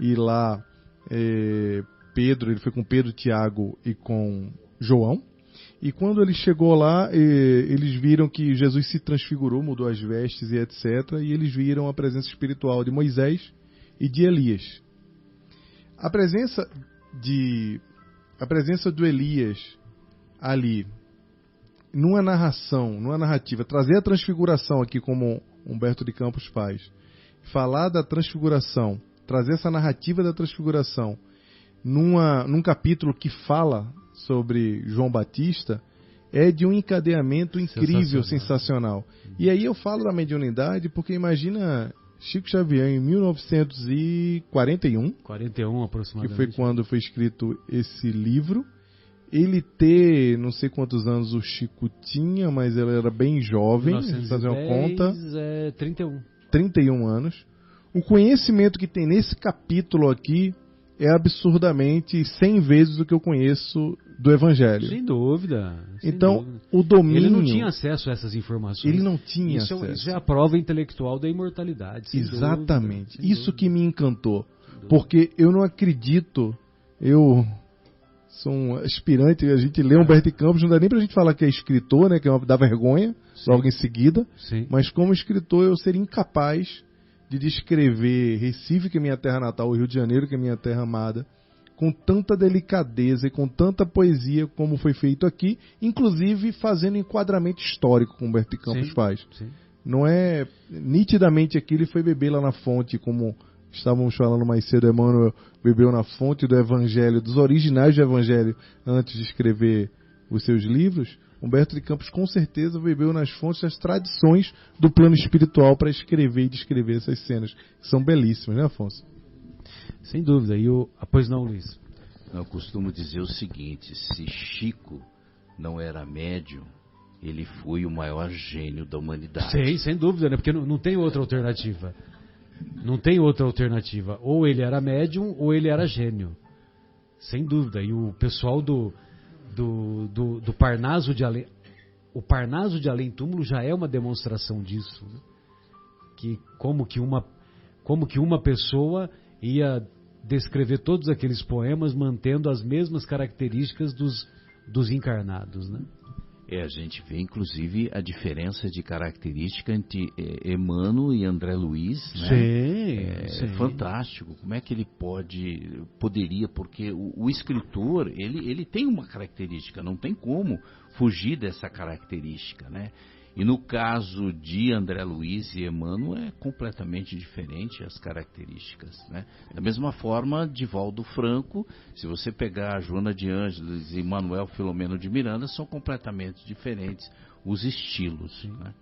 e lá ele foi com Pedro, Tiago e com João. E quando ele chegou lá, eles viram que Jesus se transfigurou, mudou as vestes e etc. E eles viram a presença espiritual de Moisés e de Elias. A presença do Elias ali, numa narrativa, trazer a transfiguração aqui como Humberto de Campos faz, falar da transfiguração, trazer essa narrativa da transfiguração num capítulo que fala sobre João Batista, é de um encadeamento incrível, sensacional. E aí eu falo da mediunidade porque imagina Chico Xavier em 1941, 41 aproximadamente, que foi quando foi escrito esse livro, ele ter, não sei quantos anos o Chico tinha, mas ele era bem jovem, 1910, fazer uma conta. 31 anos. O conhecimento que tem nesse capítulo aqui é absurdamente 100 vezes o que eu conheço do Evangelho. Sem dúvida. Então, o domínio... Ele não tinha acesso a essas informações. Ele não tinha acesso. Isso é a prova intelectual da imortalidade. Exatamente. Dúvida, isso que me encantou. Porque eu não acredito... Eu sou um aspirante, a gente lê Humberto Campos, não dá nem pra gente falar que é escritor, né, que dá vergonha, logo em seguida. Sim. Mas como escritor eu seria incapaz de descrever Recife, que é minha terra natal, o Rio de Janeiro, que é minha terra amada, com tanta delicadeza e com tanta poesia como foi feito aqui, inclusive fazendo enquadramento histórico, como Humberto Campos faz. Sim. Não é nitidamente aqui, ele foi beber lá na fonte, como estávamos falando mais cedo, Emmanuel bebeu na fonte do Evangelho, dos originais do Evangelho, antes de escrever os seus livros. Humberto de Campos com certeza bebeu nas fontes das tradições do plano espiritual para escrever e descrever essas cenas, que são belíssimas, né, Afonso? Sem dúvida. Pois não, Luiz? Eu costumo dizer o seguinte: se Chico não era médium, ele foi o maior gênio da humanidade. Sim, sem dúvida, né? Porque não tem outra alternativa. Não tem outra alternativa. Ou ele era médium ou ele era gênio. Sem dúvida. E o pessoal do Parnaso de Além... O Parnaso de Além Túmulo já é uma demonstração disso. Né? Que como que uma pessoa ia descrever todos aqueles poemas mantendo as mesmas características dos encarnados, né? A gente vê inclusive a diferença de característica entre Emmanuel e André Luiz, né? Sim. É fantástico. Como é que ele poderia, porque o escritor, ele tem uma característica, não tem como fugir dessa característica, né? E no caso de André Luiz e Emmanuel é completamente diferente as características, né? Da mesma forma, Divaldo Franco, se você pegar Joana de Ângeles e Manuel Filomeno de Miranda, são completamente diferentes os estilos, né?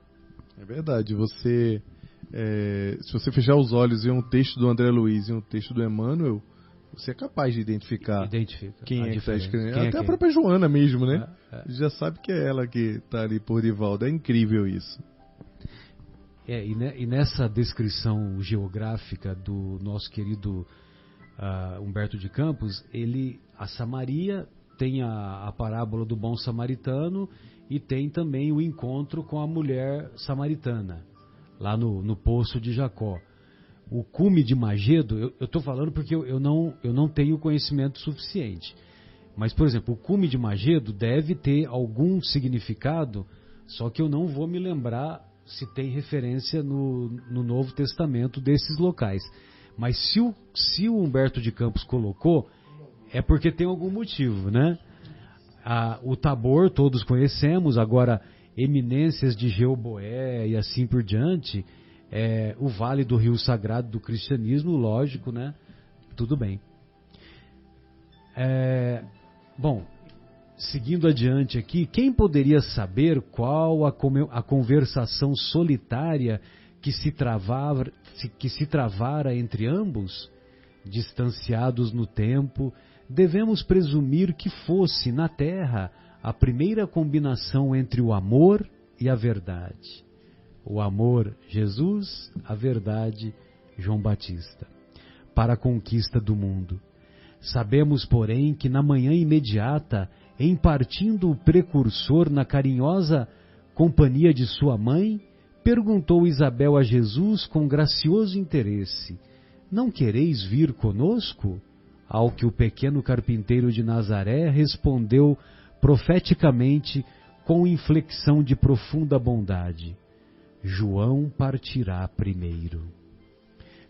É verdade. Se você fechar os olhos e ver um texto do André Luiz e um texto do Emmanuel, você é capaz de identificar quem é que está escrevendo. Até a própria Joana mesmo, né? Já sabe que é ela que está ali por Divaldo. É incrível isso. E nessa descrição geográfica do nosso querido Humberto de Campos, a Samaria tem a parábola do bom samaritano e tem também o encontro com a mulher samaritana, lá no poço de Jacó. O cume de Magedo, eu estou falando porque eu não tenho conhecimento suficiente. Mas, por exemplo, o cume de Magedo deve ter algum significado, só que eu não vou me lembrar se tem referência no Novo Testamento desses locais. Mas se o Humberto de Campos colocou, é porque tem algum motivo, né? O Tabor todos conhecemos, agora eminências de Jeoboé e assim por diante... o Vale do Rio Sagrado do Cristianismo, lógico, né? Tudo bem. Bom, seguindo adiante aqui, quem poderia saber qual a conversação solitária que se travara entre ambos? Distanciados no tempo, devemos presumir que fosse, na Terra, a primeira combinação entre o amor e a verdade. O amor, Jesus, a verdade, João Batista, para a conquista do mundo. Sabemos, porém, que na manhã imediata, em partindo o precursor na carinhosa companhia de sua mãe, perguntou Isabel a Jesus com gracioso interesse: não quereis vir conosco? Ao que o pequeno carpinteiro de Nazaré respondeu profeticamente com inflexão de profunda bondade: João partirá primeiro.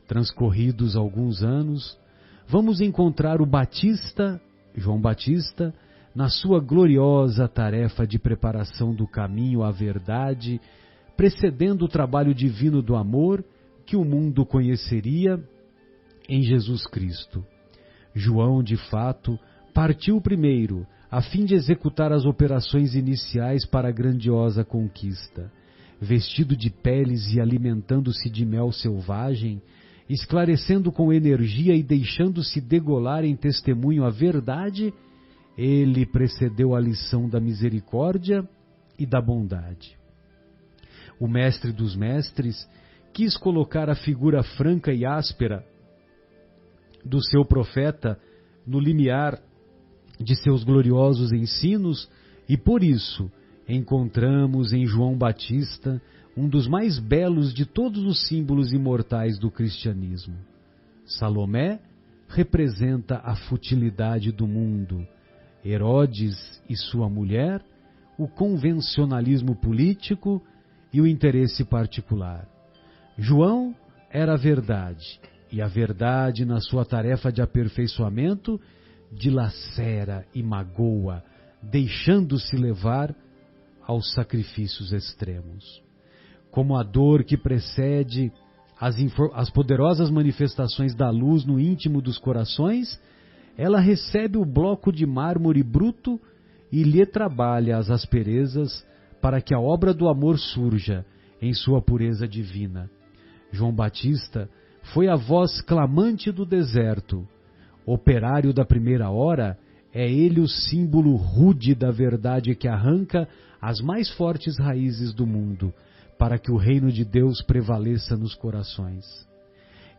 Transcorridos alguns anos, vamos encontrar o Batista, João Batista, na sua gloriosa tarefa de preparação do caminho à verdade, precedendo o trabalho divino do amor que o mundo conheceria em Jesus Cristo. João, de fato, partiu primeiro, a fim de executar as operações iniciais para a grandiosa conquista. Vestido de peles e alimentando-se de mel selvagem, esclarecendo com energia e deixando-se degolar em testemunho a verdade, ele precedeu a lição da misericórdia e da bondade. O mestre dos mestres quis colocar a figura franca e áspera do seu profeta no limiar de seus gloriosos ensinos, e por isso encontramos em João Batista um dos mais belos de todos os símbolos imortais do cristianismo. Salomé representa a futilidade do mundo, Herodes e sua mulher, o convencionalismo político e o interesse particular. João era a verdade, e a verdade, na sua tarefa de aperfeiçoamento, dilacera e magoa, deixando-se levar aos sacrifícios extremos. Como a dor que precede as poderosas manifestações da luz no íntimo dos corações, ela recebe o bloco de mármore bruto e lhe trabalha as asperezas para que a obra do amor surja em sua pureza divina. João Batista foi a voz clamante do deserto. Operário da primeira hora, é ele o símbolo rude da verdade que arranca as mais fortes raízes do mundo, para que o reino de Deus prevaleça nos corações.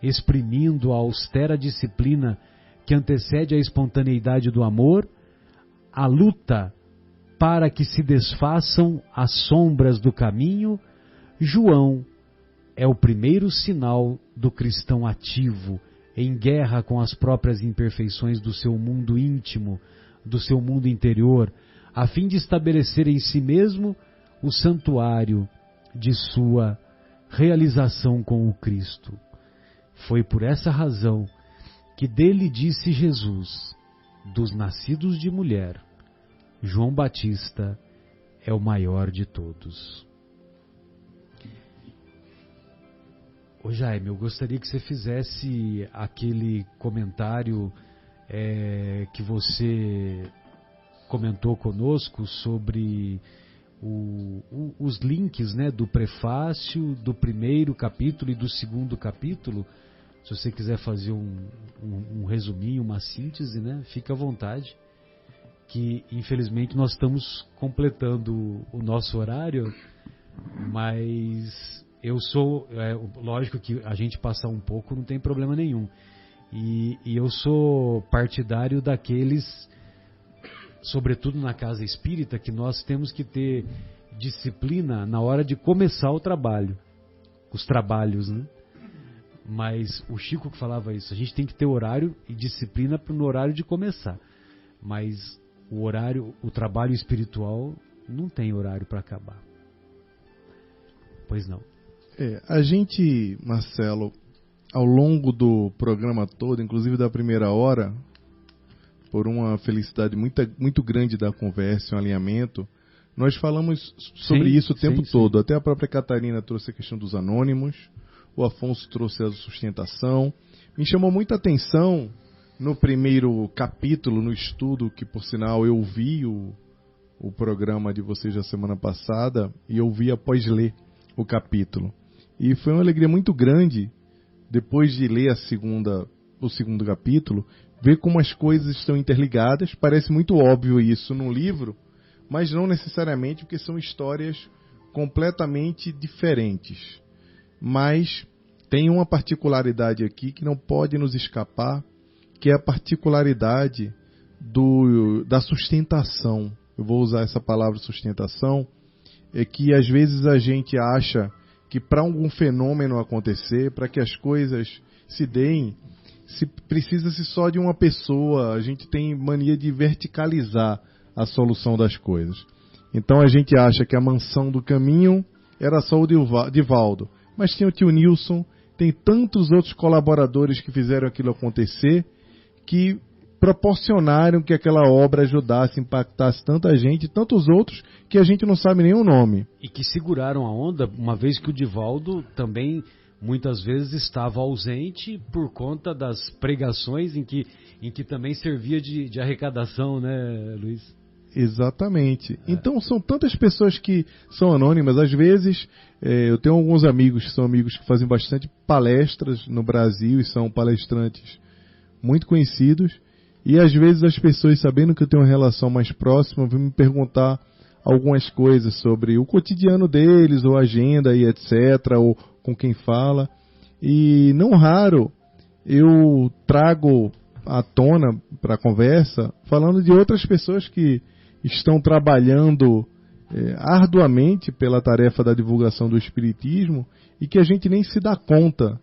Exprimindo a austera disciplina que antecede a espontaneidade do amor, a luta para que se desfaçam as sombras do caminho, João é o primeiro sinal do cristão ativo, em guerra com as próprias imperfeições do seu mundo íntimo, do seu mundo interior, a fim de estabelecer em si mesmo o santuário de sua realização com o Cristo. Foi por essa razão que dele disse Jesus: dos nascidos de mulher, João Batista é o maior de todos. Ô Jaime, eu gostaria que você fizesse aquele comentário que você comentou conosco sobre os links, né, do prefácio, do primeiro capítulo e do segundo capítulo. Se você quiser fazer um resuminho, uma síntese, né, fica à vontade, que infelizmente nós estamos completando o nosso horário, mas lógico que a gente passar um pouco não tem problema nenhum, e eu sou partidário daqueles, sobretudo na casa espírita, que nós temos que ter disciplina na hora de começar o trabalho, os trabalhos, né? Mas o Chico que falava isso, a gente tem que ter horário e disciplina no horário de começar, mas o trabalho espiritual não tem horário para acabar. Pois não. A gente, Marcelo, ao longo do programa todo, inclusive da primeira hora, por uma felicidade muito grande da conversa, um alinhamento, nós falamos sobre isso o tempo todo. Até a própria Catarina trouxe a questão dos anônimos, o Afonso trouxe a sustentação. Me chamou muita atenção no primeiro capítulo, no estudo, que por sinal eu vi o programa de vocês da semana passada, e eu vi após ler o capítulo. E foi uma alegria muito grande, depois de ler o segundo capítulo, ver como as coisas estão interligadas. Parece muito óbvio isso num livro, mas não necessariamente, porque são histórias completamente diferentes. Mas tem uma particularidade aqui que não pode nos escapar, que é a particularidade da sustentação. Eu vou usar essa palavra sustentação, é que às vezes a gente acha que para algum fenômeno acontecer, para que as coisas se deem, precisa-se só de uma pessoa. A gente tem mania de verticalizar a solução das coisas. Então a gente acha que a mansão do caminho era só o Divaldo, mas tem o tio Nilson, tem tantos outros colaboradores que fizeram aquilo acontecer, que proporcionaram que aquela obra ajudasse, impactasse tanta gente, tantos outros que a gente não sabe nem o nome. E que seguraram a onda, uma vez que o Divaldo também muitas vezes estava ausente por conta das pregações em que também servia de arrecadação, né, Luiz? Exatamente. Então são tantas pessoas que são anônimas. Às vezes eu tenho alguns amigos que são amigos que fazem bastante palestras no Brasil e são palestrantes muito conhecidos, E às vezes as pessoas, sabendo que eu tenho uma relação mais próxima, vêm me perguntar algumas coisas sobre o cotidiano deles, ou agenda e etc., ou com quem fala. E não raro eu trago à tona para a conversa, falando de outras pessoas que estão trabalhando arduamente pela tarefa da divulgação do Espiritismo e que a gente nem se dá conta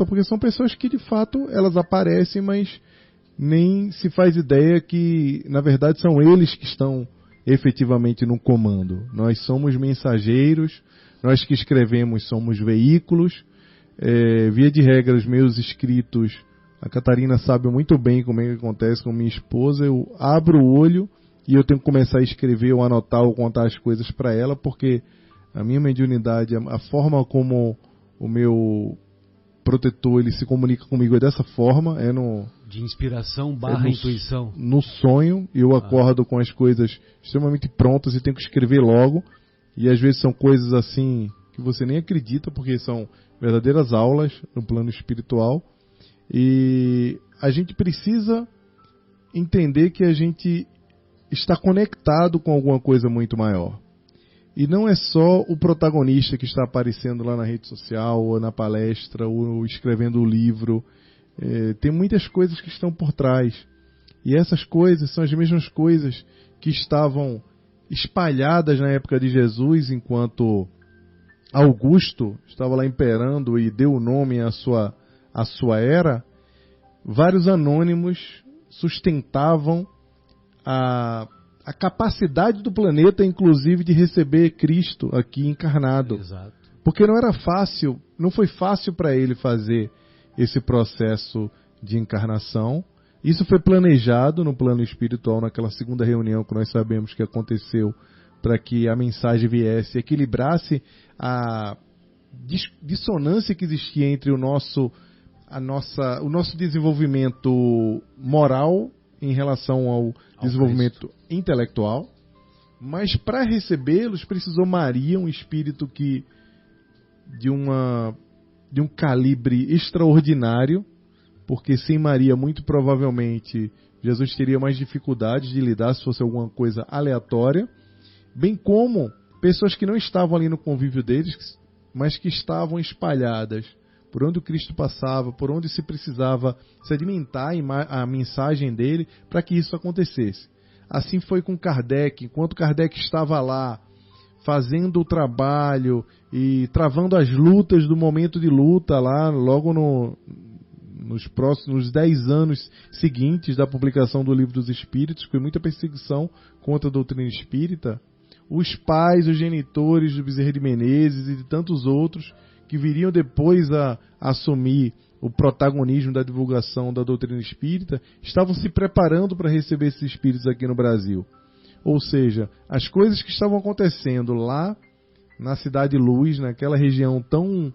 porque são pessoas que de fato elas aparecem, mas nem se faz ideia que na verdade são eles que estão efetivamente no comando. Nós somos mensageiros, nós que escrevemos somos veículos. Via de regra, os meus escritos, a Catarina sabe muito bem como é que acontece com minha esposa, eu abro o olho e eu tenho que começar a escrever ou anotar ou contar as coisas para ela, porque a minha mediunidade, a forma como o meu protetor ele se comunica comigo é dessa forma, de inspiração / intuição. No sonho, eu acordo com as coisas extremamente prontas e tenho que escrever logo, e às vezes são coisas assim que você nem acredita, porque são verdadeiras aulas no plano espiritual, e a gente precisa entender que a gente está conectado com alguma coisa muito maior. E não é só o protagonista que está aparecendo lá na rede social, ou na palestra, ou escrevendo o livro. Tem muitas coisas que estão por trás. E essas coisas são as mesmas coisas que estavam espalhadas na época de Jesus, enquanto Augusto estava lá imperando e deu o nome à sua era. Vários anônimos sustentavam a capacidade do planeta, inclusive, de receber Cristo aqui encarnado. Exato. Porque não foi fácil para ele fazer esse processo de encarnação. Isso foi planejado no plano espiritual, naquela segunda reunião que nós sabemos que aconteceu, para que a mensagem viesse e equilibrasse a dissonância que existia entre o nosso desenvolvimento moral em relação ao desenvolvimento intelectual. Mas para recebê-los precisou Maria, um espírito de um calibre extraordinário, porque sem Maria muito provavelmente Jesus teria mais dificuldades de lidar se fosse alguma coisa aleatória, bem como pessoas que não estavam ali no convívio deles, mas que estavam espalhadas por onde o Cristo passava, por onde se precisava sedimentar a mensagem dele para que isso acontecesse. Assim foi com Kardec. Enquanto Kardec estava lá fazendo o trabalho e travando as lutas do momento de luta lá, logo nos próximos 10 anos seguintes da publicação do Livro dos Espíritos, foi muita perseguição contra a doutrina espírita, os pais, os genitores do Bezerra de Menezes e de tantos outros que viriam depois a assumir o protagonismo da divulgação da doutrina espírita, estavam se preparando para receber esses espíritos aqui no Brasil. Ou seja, as coisas que estavam acontecendo lá na Cidade Luz, naquela região tão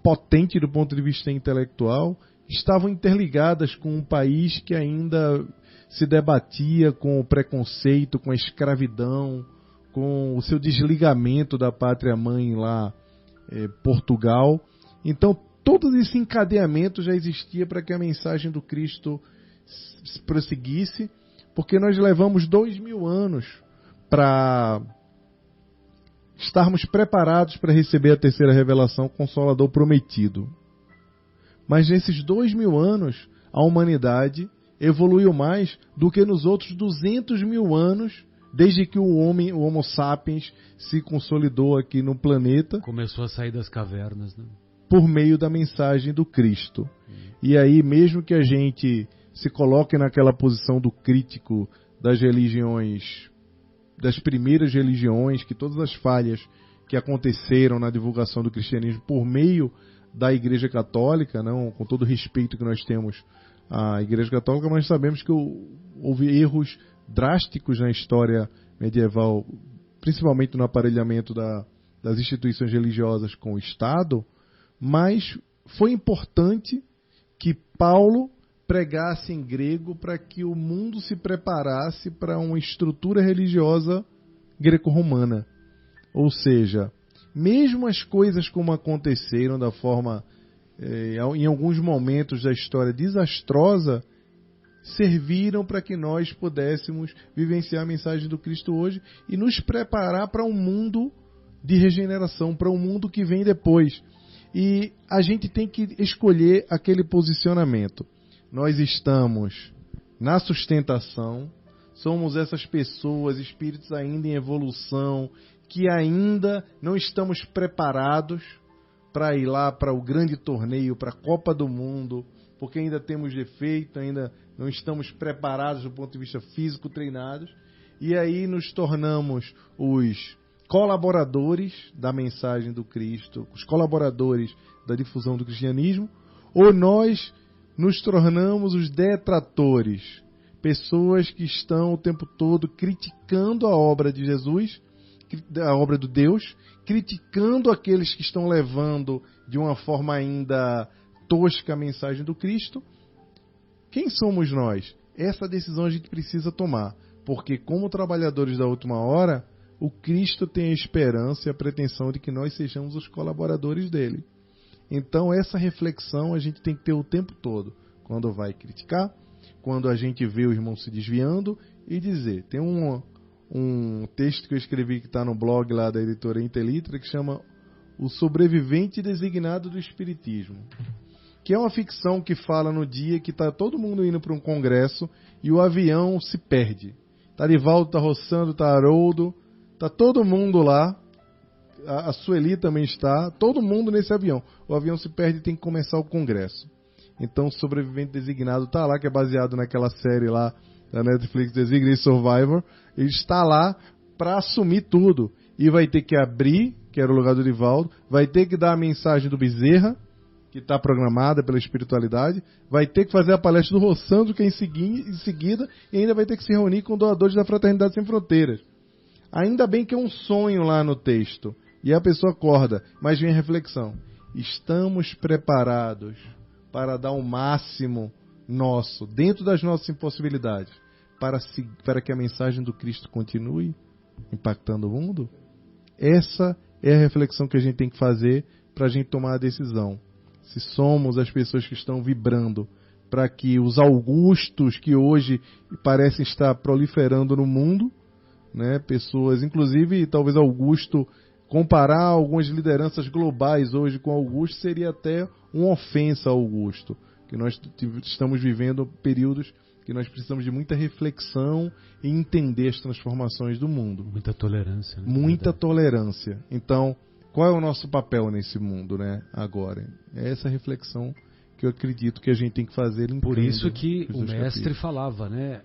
potente do ponto de vista intelectual, estavam interligadas com um país que ainda se debatia com o preconceito, com a escravidão, com o seu desligamento da pátria-mãe lá, Portugal. Então, todo esse encadeamento já existia para que a mensagem do Cristo prosseguisse, porque nós levamos 2000 anos para estarmos preparados para receber a terceira revelação, Consolador prometido. Mas nesses 2000 anos, a humanidade evoluiu mais do que nos outros 200 mil anos, desde que o Homo sapiens se consolidou aqui no planeta. Começou a sair das cavernas, né? Por meio da mensagem do Cristo. E aí, mesmo que a gente se coloque naquela posição do crítico das religiões, das primeiras religiões, que todas as falhas que aconteceram na divulgação do cristianismo por meio da Igreja Católica, não, com todo o respeito que nós temos à Igreja Católica, mas sabemos que houve erros drásticos na história medieval, principalmente no aparelhamento das instituições religiosas com o Estado, mas foi importante que Paulo pregasse em grego para que o mundo se preparasse para uma estrutura religiosa greco-romana. Ou seja, mesmo as coisas como aconteceram da forma, em alguns momentos da história desastrosa, serviram para que nós pudéssemos vivenciar a mensagem do Cristo hoje e nos preparar para um mundo de regeneração, para um mundo que vem depois. E a gente tem que escolher aquele posicionamento. Nós estamos na sustentação, somos essas pessoas, espíritos ainda em evolução, que ainda não estamos preparados para ir lá para o grande torneio, para a Copa do Mundo, porque ainda temos defeito, ainda não estamos preparados do ponto de vista físico, treinados, e aí nos tornamos os colaboradores da mensagem do Cristo, os colaboradores da difusão do cristianismo, ou nós nos tornamos os detratores, pessoas que estão o tempo todo criticando a obra de Jesus, a obra do Deus, criticando aqueles que estão levando de uma forma ainda tosca a mensagem do Cristo. Quem somos nós? Essa decisão a gente precisa tomar, porque como trabalhadores da última hora, o Cristo tem a esperança e a pretensão de que nós sejamos os colaboradores dele. Então essa reflexão a gente tem que ter o tempo todo, quando vai criticar, quando a gente vê o irmão se desviando, e dizer, tem um texto que eu escrevi que está no blog lá da editora Intelitra, que chama O Sobrevivente Designado do Espiritismo, que é uma ficção que fala no dia que está todo mundo indo para um congresso e o avião se perde. Está Divaldo, está Rossando, está Haroldo, está todo mundo lá, a Sueli também está, todo mundo nesse avião. O avião se perde e tem que começar o congresso. Então o Sobrevivente Designado está lá, que é baseado naquela série lá da Netflix, Designated Survivor. Ele está lá para assumir tudo. E vai ter que abrir, que era o lugar do Divaldo, vai ter que dar a mensagem do Bezerra, que está programada pela espiritualidade, vai ter que fazer a palestra do Rossandro, que é em seguida, e ainda vai ter que se reunir com doadores da Fraternidade Sem Fronteiras. Ainda bem que é um sonho lá no texto, e a pessoa acorda, mas vem a reflexão. Estamos preparados para dar o máximo nosso, dentro das nossas impossibilidades, para que a mensagem do Cristo continue impactando o mundo? Essa é a reflexão que a gente tem que fazer para a gente tomar a decisão. Se somos as pessoas que estão vibrando para que os Augustos que hoje parecem estar proliferando no mundo, né, pessoas, inclusive talvez Augusto, comparar algumas lideranças globais hoje com Augusto seria até uma ofensa a Augusto, que nós estamos vivendo períodos que nós precisamos de muita reflexão e entender as transformações do mundo. Muita tolerância. Né? Muita tolerância. Então, qual é o nosso papel nesse mundo, né, agora? É essa reflexão que eu acredito que a gente tem que fazer. Por isso que o mestre falava, né?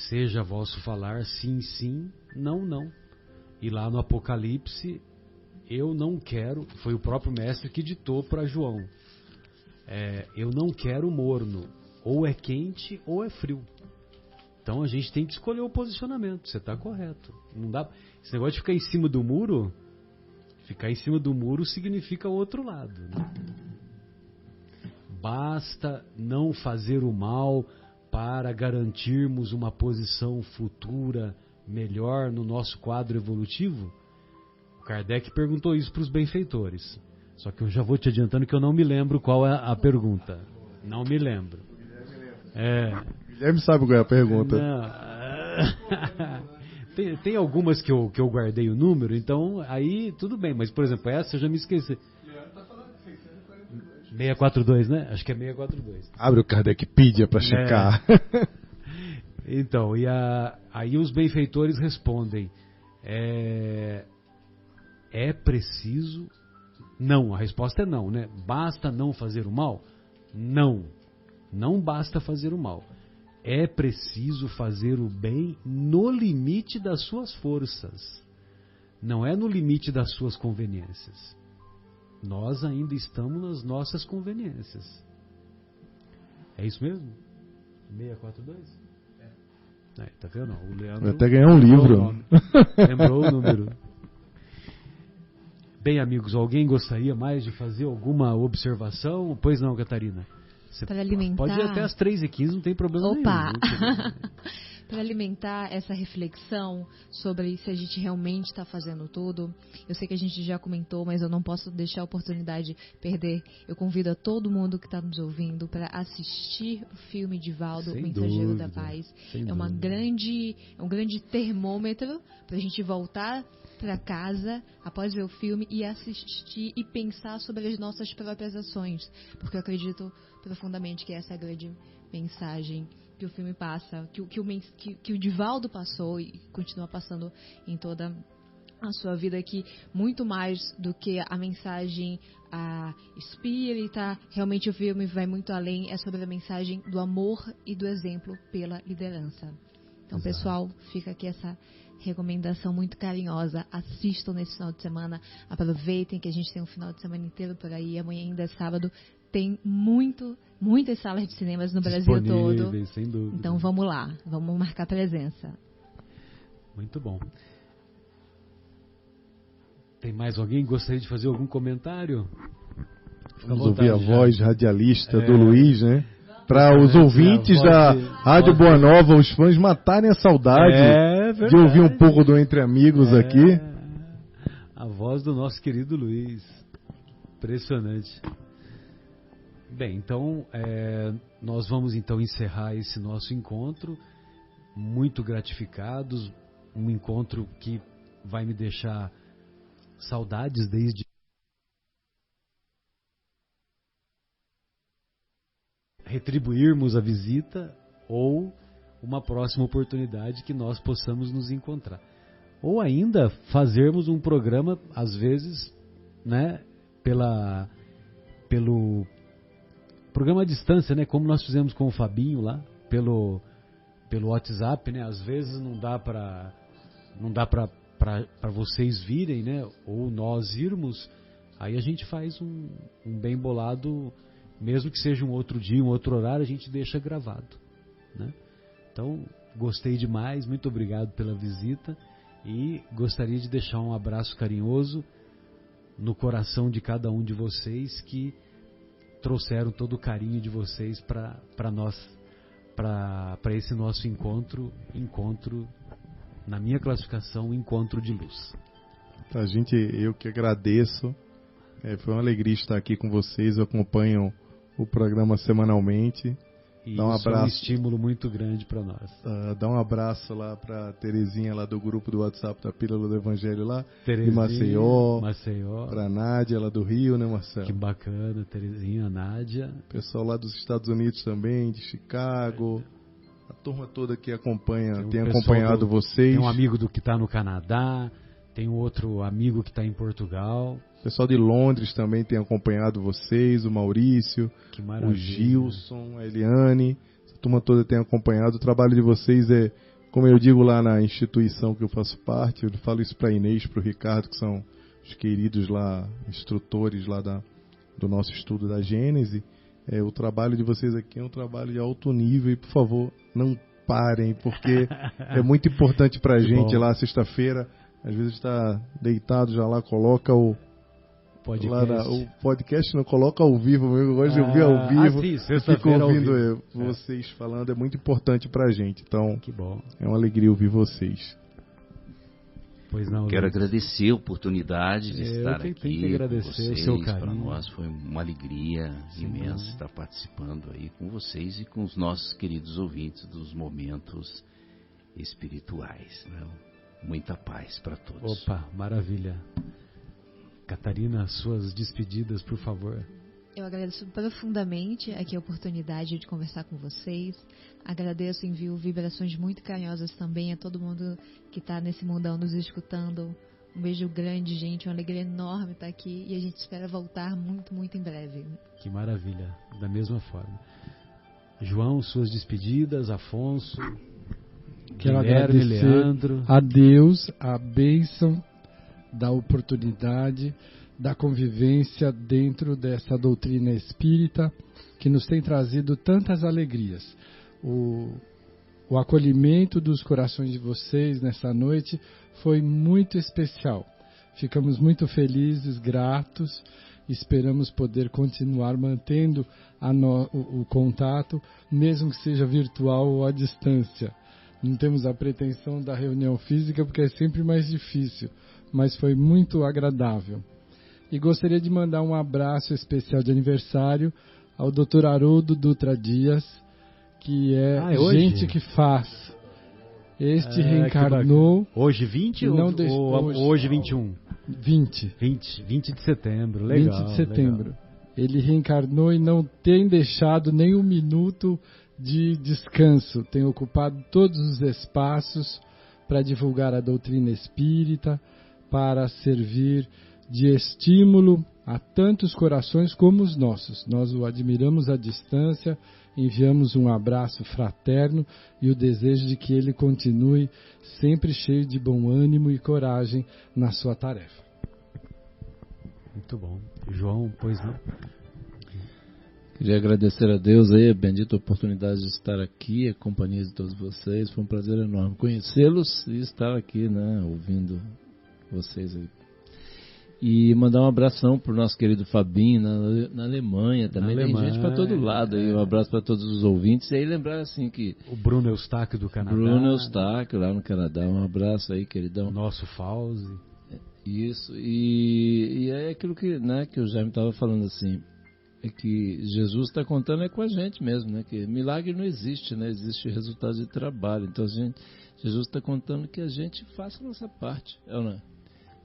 Seja vosso falar sim, sim, não, não. E lá no Apocalipse, eu não quero, foi o próprio mestre que ditou para João, eu não quero morno, ou é quente ou é frio. Então a gente tem que escolher o posicionamento, você está correto. Não dá, esse negócio de ficar em cima do muro, significa o outro lado. Né? Basta não fazer o mal para garantirmos uma posição futura melhor no nosso quadro evolutivo? O Kardec perguntou isso para os benfeitores. Só que eu já vou te adiantando que eu não me lembro qual é a pergunta. Não me lembro. Guilherme sabe qual é a pergunta. Tem algumas que eu guardei o número, então aí tudo bem. Mas, por exemplo, essa eu já me esqueci. 642, né? Acho que é 642. Abre o Kardecpedia para checar. Então, aí os benfeitores respondem, é preciso... Não, a resposta é não, né? Basta não fazer o mal? Não, não basta fazer o mal. É preciso fazer o bem no limite das suas forças. Não é no limite das suas conveniências. Nós ainda estamos nas nossas conveniências. É isso mesmo? 642? Tá vendo? O Leandro vai até ganhar um livro. Lembrou o número. Bem, amigos, alguém gostaria mais de fazer alguma observação? Pois não, Catarina? Para alimentar. Pode ir até as 3h15, não tem problema nenhum. para alimentar essa reflexão sobre se a gente realmente está fazendo tudo. Eu sei que a gente já comentou, mas eu não posso deixar a oportunidade perder. Eu convido a todo mundo que está nos ouvindo para assistir o filme de Valdo, Sem Mensageiro dúvida, da Paz. sem É um grande termômetro para a gente voltar para casa após ver o filme e assistir e pensar sobre as nossas próprias ações, porque eu acredito profundamente que essa é a grande mensagem que o filme passa, que o Divaldo passou e continua passando em toda a sua vida, que muito mais do que a mensagem espírita, realmente o filme vai muito além, é sobre a mensagem do amor e do exemplo pela liderança. Então, Exato. Pessoal, fica aqui essa recomendação muito carinhosa. Assistam nesse final de semana, aproveitem que a gente tem um final de semana inteiro por aí, amanhã ainda é sábado, tem muitas salas de cinemas no Brasil todo. Sem dúvida. Então vamos lá, vamos marcar presença. Muito bom. Tem mais alguém que gostaria de fazer algum comentário? Vamos ouvir a voz radialista do Luiz, né? Para os ouvintes da Rádio Boa Nova, os fãs matarem a saudade de ouvir um pouco do Entre Amigos aqui. A voz do nosso querido Luiz. Impressionante. Bem, então nós vamos então encerrar esse nosso encontro, muito gratificados, um encontro que vai me deixar saudades desde retribuirmos a visita ou uma próxima oportunidade que nós possamos nos encontrar. Ou ainda fazermos um programa, às vezes, né, pelo programa à distância, né, como nós fizemos com o Fabinho lá, pelo WhatsApp, né, às vezes não dá para vocês virem, né, ou nós irmos, aí a gente faz um bem bolado. Mesmo que seja um outro dia, um outro horário, a gente deixa gravado, né? Então, gostei demais, muito obrigado pela visita e gostaria de deixar um abraço carinhoso no coração de cada um de vocês que trouxeram todo o carinho de vocês para nós, para esse nosso encontro, na minha classificação, encontro de luz. Eu que agradeço, foi uma alegria estar aqui com vocês, eu acompanho o programa semanalmente. E dá um abraço, é um estímulo muito grande para nós. Dá um abraço lá para Terezinha, lá do grupo do WhatsApp da Pílula do Evangelho lá, Terezinha, de Maceió. Para Nádia, lá do Rio, né, Marcelo? Que bacana, Terezinha, Nádia. Pessoal lá dos Estados Unidos também, de Chicago. A turma toda que acompanha, tem acompanhado vocês. Tem um amigo que está no Canadá, tem um outro amigo que está em Portugal. O pessoal de Londres também tem acompanhado vocês, o Maurício, o Gilson, a Eliane, a turma toda tem acompanhado. O trabalho de vocês como eu digo lá na instituição que eu faço parte, eu falo isso para a Inês, para o Ricardo, que são os queridos lá, instrutores lá do nosso estudo da Gênese. O trabalho de vocês aqui é um trabalho de alto nível e, por favor, não parem, porque é muito importante para a gente lá, sexta-feira, às vezes está deitado já lá, coloca o podcast não coloca ao vivo, eu gosto de ouvir ao vivo. Sim, fico ouvindo vocês falando, é muito importante pra gente. Então, que bom. É uma alegria ouvir vocês. Pois não, quero agradecer a oportunidade de estar aqui com vocês. O seu carinho. Para nós foi uma alegria imensa estar participando aí com vocês e com os nossos queridos ouvintes dos momentos espirituais, né? Muita paz para todos. Opa, maravilha. Catarina, suas despedidas, por favor. Eu agradeço profundamente aqui a oportunidade de conversar com vocês. Agradeço, envio vibrações muito carinhosas também a todo mundo que está nesse mundão nos escutando. Um beijo grande, gente. Uma alegria enorme estar aqui e a gente espera voltar muito, muito em breve. Que maravilha. Da mesma forma. João, suas despedidas. Afonso. Quero Guilherme, agradecer Leandro. a Deus, a bênção da oportunidade, da convivência dentro dessa doutrina espírita que nos tem trazido tantas alegrias. O acolhimento dos corações de vocês nessa noite foi muito especial. Ficamos muito felizes, gratos, esperamos poder continuar mantendo o contato, mesmo que seja virtual ou à distância. não temos a pretensão da reunião física, porque é sempre mais difícil, mas foi muito agradável. E gostaria de mandar um abraço especial de aniversário ao Dr. Haroldo Dutra Dias, que é gente que faz. Este reencarnou... Hoje 20 ou hoje 21? 20 de setembro, legal. 20 de setembro. Legal. Ele reencarnou e não tem deixado nem um minuto de descanso. Tem ocupado todos os espaços para divulgar a doutrina espírita, para servir de estímulo a tantos corações como os nossos. Nós o admiramos à distância, enviamos um abraço fraterno e o desejo de que ele continue sempre cheio de bom ânimo e coragem na sua tarefa. Muito bom. João, pois não? Queria agradecer a Deus aí, a bendita oportunidade de estar aqui, a companhia de todos vocês. Foi um prazer enorme conhecê-los e estar aqui, né, ouvindo vocês aí. E mandar um abração pro nosso querido Fabinho na Alemanha também. Tem gente para todo lado aí. Um abraço para todos os ouvintes. E aí lembrar assim que... O Bruno Eustáquio do Canadá. Bruno Eustáquio lá no Canadá. Um abraço aí, queridão. Nosso Fauzi. Isso. E é aquilo que, né, que o Jaime estava falando assim. É que Jesus está contando com a gente mesmo, né? Que milagre não existe, né? Existe resultado de trabalho. Então Jesus está contando que a gente faça a nossa parte. É ou não é?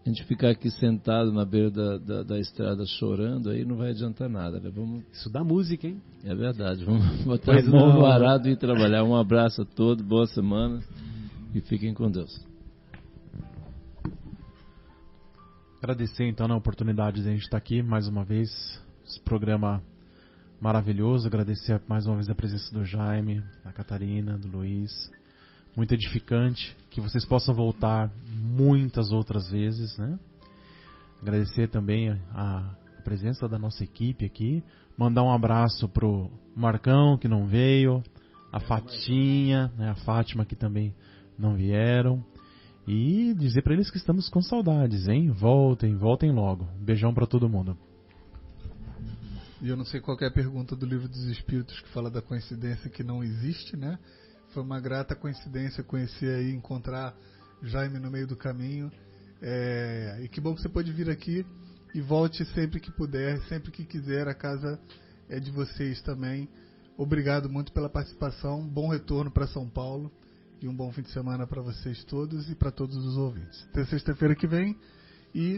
A gente ficar aqui sentado na beira da estrada chorando, aí não vai adiantar nada, né? Isso dá música, hein? É verdade. Vamos botar a mão no arado e trabalhar. Um abraço a todos, boa semana e fiquem com Deus. Agradecer então a oportunidade de a gente estar aqui mais uma vez, esse programa maravilhoso. Agradecer mais uma vez a presença do Jaime, da Catarina, do Luiz. Muito edificante, que vocês possam voltar muitas outras vezes, né? Agradecer também a presença da nossa equipe aqui, mandar um abraço pro Marcão, que não veio, a Fatinha, né? A Fátima, que também não vieram, e dizer para eles que estamos com saudades, hein? Voltem logo. Um beijão para todo mundo. E eu não sei qual é a pergunta do Livro dos Espíritos que fala da coincidência que não existe, né? Foi uma grata coincidência conhecer aí, encontrar Jaime no meio do caminho. E que bom que você pôde vir aqui e volte sempre que puder, sempre que quiser. A casa é de vocês também. Obrigado muito pela participação. Bom retorno para São Paulo e um bom fim de semana para vocês todos e para todos os ouvintes. Até sexta-feira que vem e